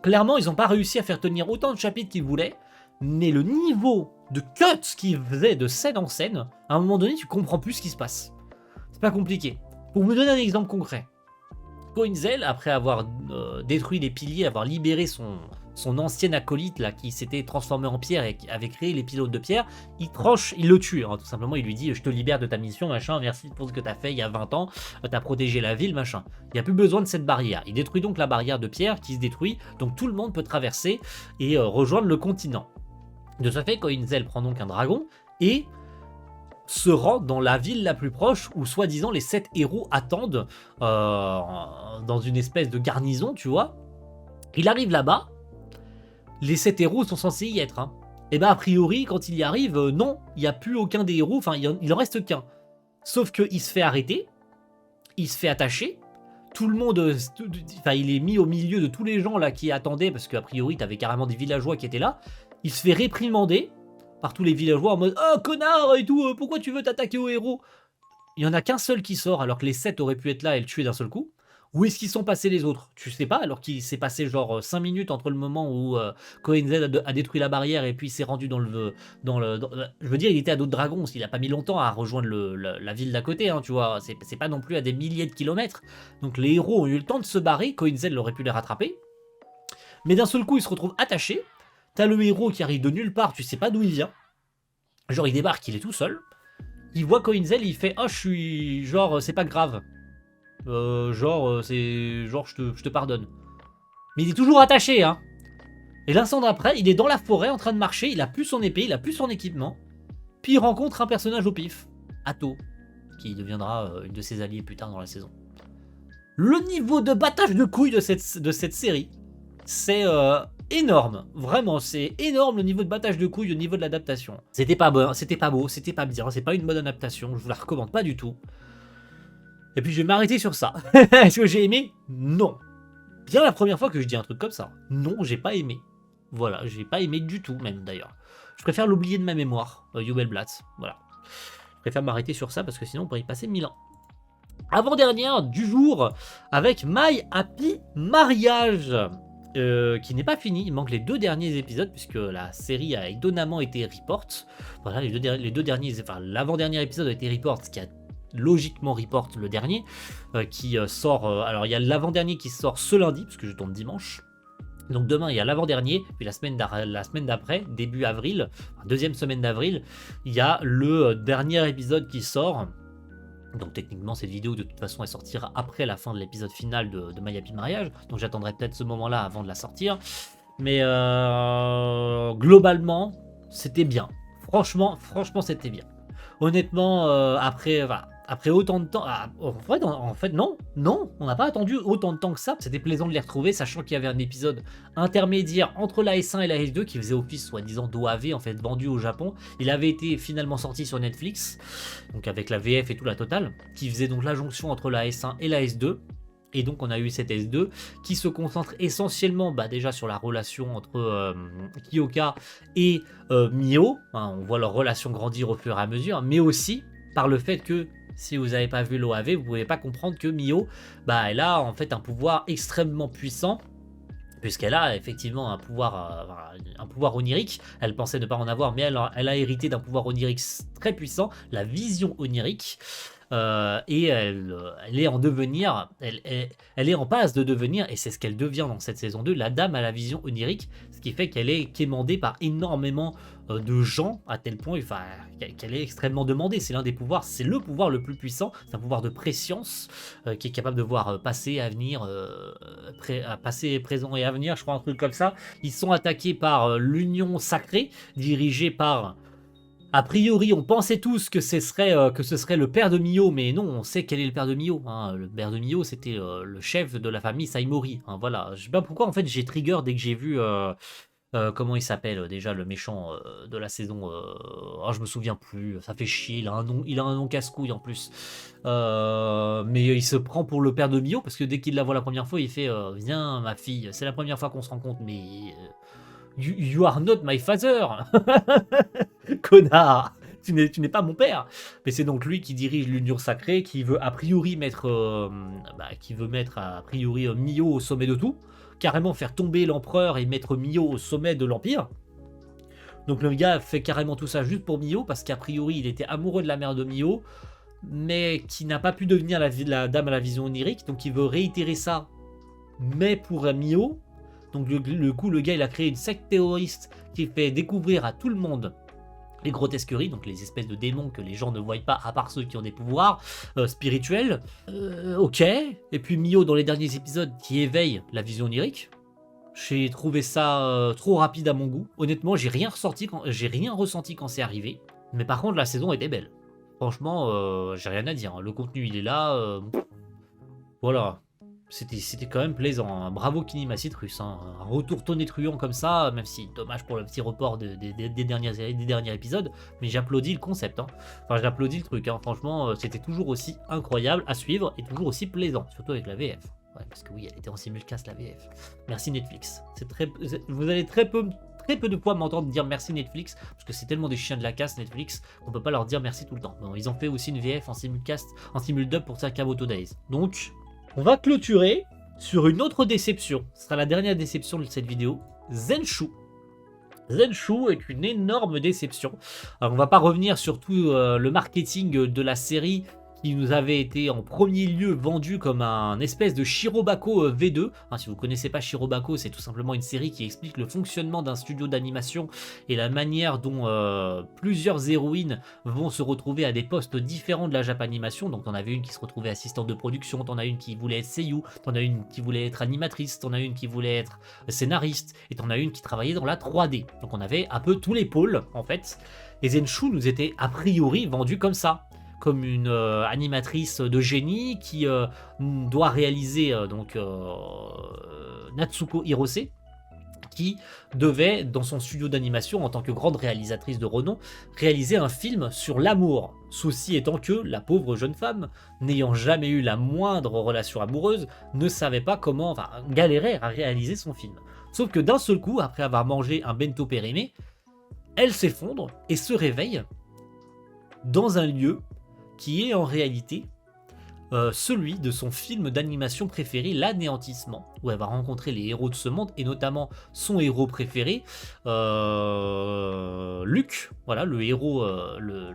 Clairement, ils n'ont pas réussi à faire tenir autant de chapitres qu'ils voulaient, mais le niveau de cuts qu'ils faisaient de scène en scène, à un moment donné, tu comprends plus ce qui se passe. C'est pas compliqué. Pour vous donner un exemple concret, Koinzel, après avoir détruit les piliers, avoir libéré son ancien acolyte là, qui s'était transformé en pierre et qui avait créé les pilotes de pierre, il le tue. Hein, tout simplement, il lui dit « Je te libère de ta mission, machin, merci pour ce que t'as fait il y a 20 ans, t'as protégé la ville, machin. » Il n'y a plus besoin de cette barrière. Il détruit donc la barrière de pierre qui se détruit, donc tout le monde peut traverser et rejoindre le continent. De ce fait, Koinzel prend donc un dragon et se rend dans la ville la plus proche où soi-disant les 7 héros attendent dans une espèce de garnison, tu vois. Il arrive là-bas, les 7 héros sont censés y être. Hein. Et ben a priori, quand il y arrive, non, il n'y a plus aucun des héros, enfin il en reste qu'un. Sauf qu'il se fait arrêter, il se fait attacher, tout le monde, il est mis au milieu de tous les gens là qui attendaient, parce qu'a priori t'avais carrément des villageois qui étaient là, il se fait réprimander par tous les villageois en mode « Oh connard et tout, pourquoi tu veux t'attaquer aux héros ?» Il n'y en a qu'un seul qui sort alors que les 7 auraient pu être là et le tuer d'un seul coup. Où est-ce qu'ils sont passés les autres? Tu sais pas, alors qu'il s'est passé genre 5 minutes entre le moment où Koinzel a détruit la barrière et puis il s'est rendu je veux dire, il était à d'autres dragons, il a pas mis longtemps à rejoindre la ville d'à côté, hein, tu vois, c'est pas non plus à des milliers de kilomètres. Donc les héros ont eu le temps de se barrer, Koinzel aurait pu les rattraper. Mais d'un seul coup, ils se retrouvent attachés. T'as le héros qui arrive de nulle part, tu sais pas d'où il vient. Genre il débarque, il est tout seul. Il voit Koinzel, il fait « Oh, je suis... genre, c'est pas grave. Je te pardonne. » Mais il est toujours attaché, hein. Et l'instant d'après, il est dans la forêt en train de marcher, il a plus son épée, il a plus son équipement. Puis il rencontre un personnage au pif, Atto, qui deviendra une de ses alliés plus tard dans la saison. Le niveau de battage de couilles de cette série, c'est énorme. Vraiment, c'est énorme le niveau de battage de couilles au niveau de l'adaptation. C'était pas bon, c'était pas beau, c'était pas bien, c'est pas une bonne adaptation, je vous la recommande pas du tout. Et puis je vais m'arrêter sur ça. Est-ce que j'ai aimé? Non. Bien la première fois que je dis un truc comme ça. Non, j'ai pas aimé. Voilà, j'ai pas aimé du tout même d'ailleurs. Je préfère l'oublier de ma mémoire, Jubelblatt. Voilà. Je préfère m'arrêter sur ça parce que sinon on pourrait y passer 1000 ans. Avant-dernière du jour avec My Happy Mariage. Qui n'est pas fini, il manque les 2 derniers épisodes puisque la série a étonnamment été report. Voilà, les deux derniers, enfin l'avant-dernier épisode a été report, ce qui a logiquement report le dernier, qui sort, alors il y a l'avant-dernier qui sort ce lundi, parce que je tourne dimanche. Donc demain il y a l'avant-dernier, puis la semaine d'après, début avril, deuxième semaine d'avril, il y a le dernier épisode qui sort. Donc techniquement, cette vidéo, de toute façon, elle sortira après la fin de l'épisode final de My Happy Mariage. Donc j'attendrai peut-être ce moment-là avant de la sortir. Mais globalement, c'était bien. Franchement, c'était bien. Honnêtement, après autant de temps, en fait, non, on n'a pas attendu autant de temps que ça. C'était plaisant de les retrouver, sachant qu'il y avait un épisode intermédiaire entre la S1 et la S2 qui faisait office soi-disant d'OAV, en fait, vendu au Japon. Il avait été finalement sorti sur Netflix, donc avec la VF et tout la totale, qui faisait donc la jonction entre la S1 et la S2. Et donc on a eu cette S2 qui se concentre essentiellement déjà sur la relation entre Kyoka et Mio. Hein, on voit leur relation grandir au fur et à mesure, mais aussi par le fait que si vous n'avez pas vu l'OAV, vous ne pouvez pas comprendre que Mio, elle a en fait un pouvoir extrêmement puissant, puisqu'elle a effectivement un pouvoir onirique. Elle pensait ne pas en avoir, mais elle a hérité d'un pouvoir onirique très puissant, la vision onirique. Et elle est en devenir, elle est en passe de devenir, et c'est ce qu'elle devient dans cette saison 2, la dame à la vision onirique, ce qui fait qu'elle est quémandée par énormément de gens, à tel point qu'elle est extrêmement demandée. C'est l'un des pouvoirs, c'est le pouvoir le plus puissant, c'est un pouvoir de préscience qui est capable de voir passé, avenir, passé, présent et avenir, je crois un truc comme ça. Ils sont attaqués par l'Union Sacrée, dirigée par... A priori, on pensait tous que ce serait le père de Mio, mais non, on sait quel est le père de Mio. Hein. Le père de Mio, c'était le chef de la famille Saimori. Hein, voilà. Je sais pas pourquoi, en fait, j'ai trigger dès que j'ai vu... comment il s'appelle déjà le méchant de la saison, je me souviens plus, ça fait chier, il a un nom casse-couille en plus. Mais il se prend pour le père de Mio, parce que dès qu'il la voit la première fois, il fait viens ma fille, c'est la première fois qu'on se rencontre, mais you are not my father. Connard, tu n'es pas mon père. Mais c'est donc lui qui dirige l'Union Sacrée, qui veut a priori mettre Mio au sommet de tout, carrément faire tomber l'empereur et mettre Mio au sommet de l'empire. Donc le gars fait carrément tout ça juste pour Mio, parce qu'a priori il était amoureux de la mère de Mio, mais qui n'a pas pu devenir la dame à la vision onirique, donc il veut réitérer ça, mais pour Mio. Donc le gars il a créé une secte terroriste qui fait découvrir à tout le monde les grotesqueries, donc les espèces de démons que les gens ne voient pas à part ceux qui ont des pouvoirs spirituels. Ok. Et puis Mio dans les derniers épisodes qui éveille la vision onirique. J'ai trouvé ça trop rapide à mon goût. Honnêtement, j'ai rien ressenti quand c'est arrivé. Mais par contre, la saison était belle. Franchement, j'ai rien à dire. Hein. Le contenu, il est là. Voilà. C'était quand même plaisant. Hein. Bravo Kinematic Russe. Hein. Un retour tonitruant comme ça, même si dommage pour le petit report des derniers épisodes. Mais j'applaudis le concept. Hein. Enfin, j'applaudis le truc. Hein. Franchement, c'était toujours aussi incroyable à suivre et toujours aussi plaisant. Surtout avec la VF. Ouais, parce que oui, elle était en simulcast la VF. Merci Netflix. Vous allez très peu de fois m'entendre dire merci Netflix, parce que c'est tellement des chiens de la casse Netflix qu'on peut pas leur dire merci tout le temps. Bon, ils ont fait aussi une VF en simulcast, en simuldub pour Sakamoto Days. Donc, on va clôturer sur une autre déception. Ce sera la dernière déception de cette vidéo. Zenshu. Zenshu est une énorme déception. Alors, on va pas revenir sur tout le marketing de la série qui nous avait été en premier lieu vendu comme un espèce de Shirobako V2. Hein, si vous ne connaissez pas Shirobako, c'est tout simplement une série qui explique le fonctionnement d'un studio d'animation et la manière dont plusieurs héroïnes vont se retrouver à des postes différents de la Japanimation. Donc t'en avais une qui se retrouvait assistante de production, t'en as une qui voulait être seiyuu, t'en as une qui voulait être animatrice, t'en as une qui voulait être scénariste, et t'en as une qui travaillait dans la 3D. Donc on avait un peu tous les pôles en fait. Et Zenshu nous était a priori vendu comme ça. Comme une animatrice de génie qui doit réaliser Natsuko Hirose, qui devait, dans son studio d'animation, en tant que grande réalisatrice de renom, réaliser un film sur l'amour. Souci étant que la pauvre jeune femme, n'ayant jamais eu la moindre relation amoureuse, ne savait pas comment, enfin, galérait à réaliser son film. Sauf que d'un seul coup, après avoir mangé un bento périmé, elle s'effondre et se réveille dans un lieu qui est en réalité celui de son film d'animation préféré, L'Anéantissement, où elle va rencontrer les héros de ce monde, et notamment son héros préféré, Luc, voilà, le héros, le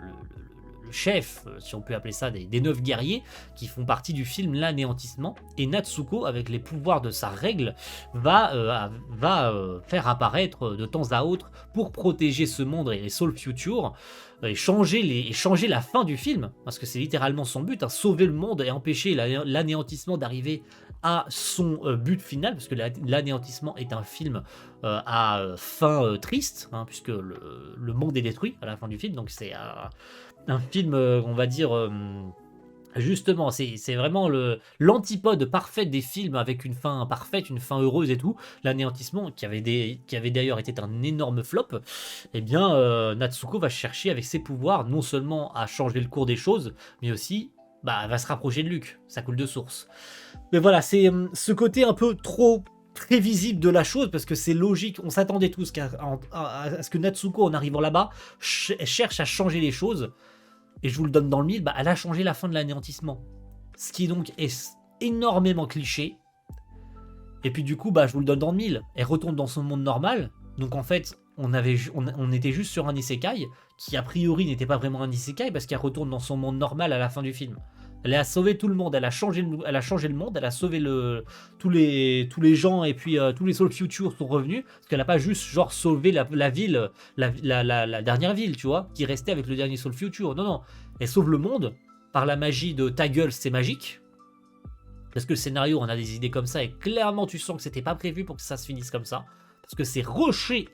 chef, si on peut appeler ça, des 9 guerriers qui font partie du film L'Anéantissement. Et Natsuko, avec les pouvoirs de sa règle, va faire apparaître de temps à autre pour protéger ce monde et les Soul Future et changer la fin du film, parce que c'est littéralement son but, hein, sauver le monde et empêcher l'anéantissement d'arriver à son but final, parce que l'anéantissement est un film à fin triste, hein, puisque le monde est détruit à la fin du film, donc c'est un film, on va dire, justement, c'est vraiment l'antipode parfait des films avec une fin parfaite, une fin heureuse et tout. L'anéantissement, qui avait d'ailleurs été un énorme flop, eh bien, Natsuko va chercher avec ses pouvoirs non seulement à changer le cours des choses, mais aussi elle va se rapprocher de Luke. Ça coule de source. Mais voilà, c'est ce côté un peu trop prévisible de la chose, parce que c'est logique, on s'attendait tous à ce que Natsuko, en arrivant là-bas, cherche à changer les choses. Et je vous le donne dans le mille, elle a changé la fin de l'anéantissement. Ce qui donc est énormément cliché. Et puis du coup, je vous le donne dans le mille. Elle retourne dans son monde normal. Donc en fait, on était juste sur un isekai, qui a priori n'était pas vraiment un isekai, parce qu'elle retourne dans son monde normal à la fin du film. Elle a sauvé tout le monde, elle a changé le monde, elle a sauvé tous les gens, et puis tous les Soul Future sont revenus, parce qu'elle n'a pas juste genre sauvé la ville, la dernière ville, tu vois, qui restait avec le dernier Soul Future. Non, elle sauve le monde par la magie de ta gueule, c'est magique. Parce que le scénario, on a des idées comme ça, et clairement tu sens que c'était pas prévu pour que ça se finisse comme ça. Parce que c'est rushé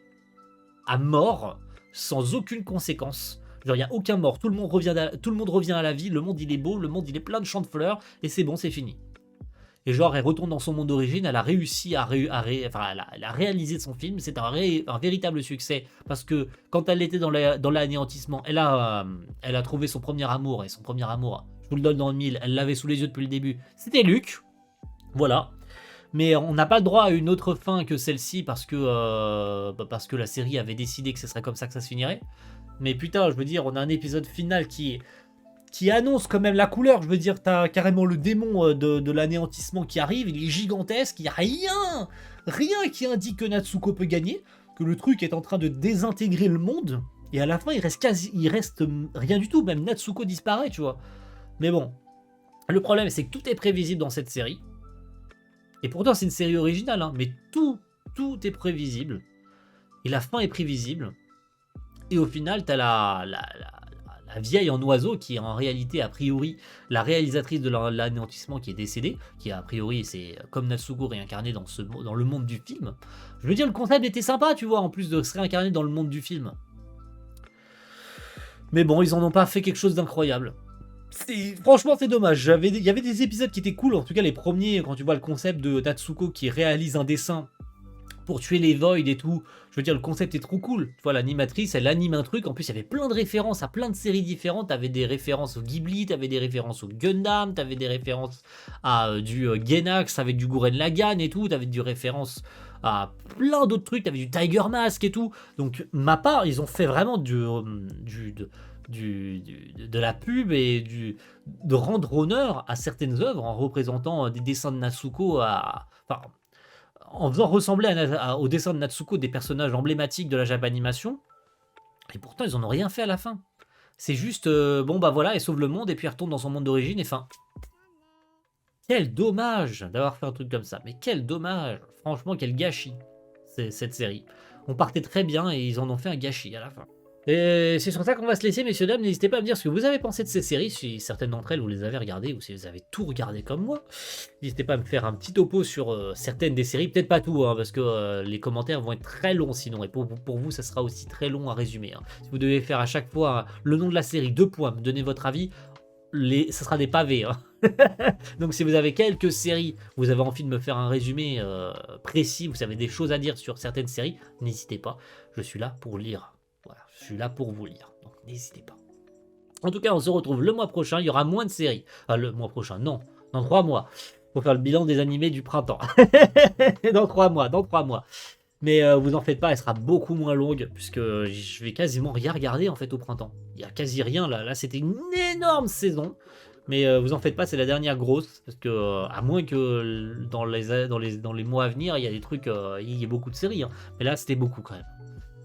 à mort, sans aucune conséquence. Genre, il n'y a aucun mort, tout le monde revient à la vie, le monde il est beau, le monde il est plein de champs de fleurs, et c'est bon, c'est fini. Et genre, elle retourne dans son monde d'origine, elle a réussi elle a réalisé son film, c'est un véritable succès, parce que quand elle était dans l'anéantissement, elle a trouvé son premier amour, et son premier amour, je vous le donne dans le mille, elle l'avait sous les yeux depuis le début, c'était Luke, voilà. Mais on n'a pas le droit à une autre fin que celle-ci, parce que la série avait décidé que ce serait comme ça que ça se finirait. Mais putain, je veux dire, on a un épisode final qui annonce quand même la couleur. Je veux dire, t'as carrément le démon de l'anéantissement qui arrive, il est gigantesque, il n'y a rien qui indique que Natsuko peut gagner, que le truc est en train de désintégrer le monde, et à la fin, il reste rien du tout, même Natsuko disparaît, tu vois. Mais bon, le problème, c'est que tout est prévisible dans cette série, et pourtant, c'est une série originale, hein, mais tout est prévisible, et la fin est prévisible. Et au final, t'as la vieille en oiseau qui est en réalité, a priori, la réalisatrice de l'anéantissement qui est décédée, qui a priori, c'est comme Natsuko réincarné dans le monde du film. Je veux dire, le concept était sympa, tu vois, en plus de se réincarner dans le monde du film. Mais bon, ils en ont pas fait quelque chose d'incroyable. Franchement, c'est dommage. Il y avait des épisodes qui étaient cool, en tout cas les premiers, quand tu vois le concept de Natsuko qui réalise un dessin pour tuer les Void et tout. Je veux dire, le concept est trop cool. Tu vois, l'animatrice, elle anime un truc. En plus, il y avait plein de références à plein de séries différentes. T'avais des références au Ghibli, t'avais des références au Gundam, t'avais des références à du Gainax avec du Gurren Lagann et tout. T'avais des références à plein d'autres trucs. T'avais du Tiger Mask et tout. Donc, ma part, ils ont fait vraiment de la pub et de rendre honneur à certaines œuvres en représentant des dessins de Natsuko en faisant ressembler au dessin de Natsuko des personnages emblématiques de la Japanimation. Et pourtant, ils en ont rien fait à la fin. C'est juste, voilà, elle sauve le monde et puis elle retourne dans son monde d'origine et fin. Quel dommage d'avoir fait un truc comme ça. Mais quel dommage. Franchement, quel gâchis, cette série. On partait très bien et ils en ont fait un gâchis à la fin. Et c'est sur ça qu'on va se laisser, messieurs, dames. N'hésitez pas à me dire ce que vous avez pensé de ces séries, si certaines d'entre elles vous les avez regardées ou si vous avez tout regardé comme moi. N'hésitez pas à me faire un petit topo sur certaines des séries, peut-être pas tout, hein, parce que les commentaires vont être très longs sinon, et pour vous, ça sera aussi très long à résumer. Hein. Si vous devez faire à chaque fois le nom de la série, 2 points, me donner votre avis, ça sera des pavés. Hein. Donc si vous avez quelques séries, vous avez envie de me faire un résumé précis, vous avez des choses à dire sur certaines séries, n'hésitez pas, je suis là pour lire. Voilà, je suis là pour vous lire, donc n'hésitez pas. En tout cas, on se retrouve le mois prochain, il y aura moins de séries. Le mois prochain, non, dans 3 mois. Pour faire le bilan des animés du printemps. dans 3 mois. Mais vous en faites pas, elle sera beaucoup moins longue, puisque je vais quasiment rien regarder en fait au printemps. Il y a quasi rien là. Là, c'était une énorme saison. Mais vous en faites pas, c'est la dernière grosse, parce que à moins que dans les mois à venir, il y a des trucs, il y a beaucoup de séries. Hein. Mais là, c'était beaucoup quand même.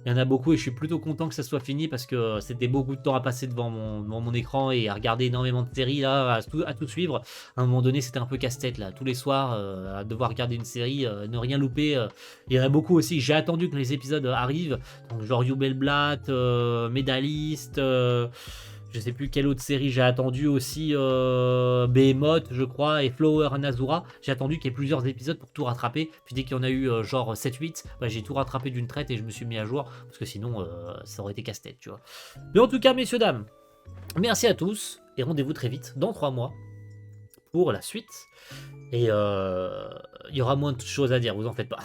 Il y en a beaucoup et je suis plutôt content que ça soit fini parce que c'était beaucoup de temps à passer devant mon écran et à regarder énormément de séries là, à tout suivre. À un moment donné, c'était un peu casse-tête là, tous les soirs, à devoir regarder une série, ne rien louper. Il y en a beaucoup aussi. J'ai attendu que les épisodes arrivent, donc genre You Bell Blatt, Medalist, je sais plus quelle autre série j'ai attendu aussi, Behemoth, je crois, et Flower and Azura. J'ai attendu qu'il y ait plusieurs épisodes pour tout rattraper. Puis dès qu'il y en a eu genre 7-8, bah, j'ai tout rattrapé d'une traite et je me suis mis à jour. Parce que sinon, ça aurait été casse-tête, tu vois. Mais en tout cas, messieurs, dames, merci à tous. Et rendez-vous très vite, dans 3 mois, pour la suite. Et il y aura moins de choses à dire, vous en faites pas.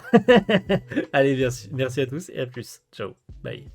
Allez, merci à tous et à plus. Ciao. Bye.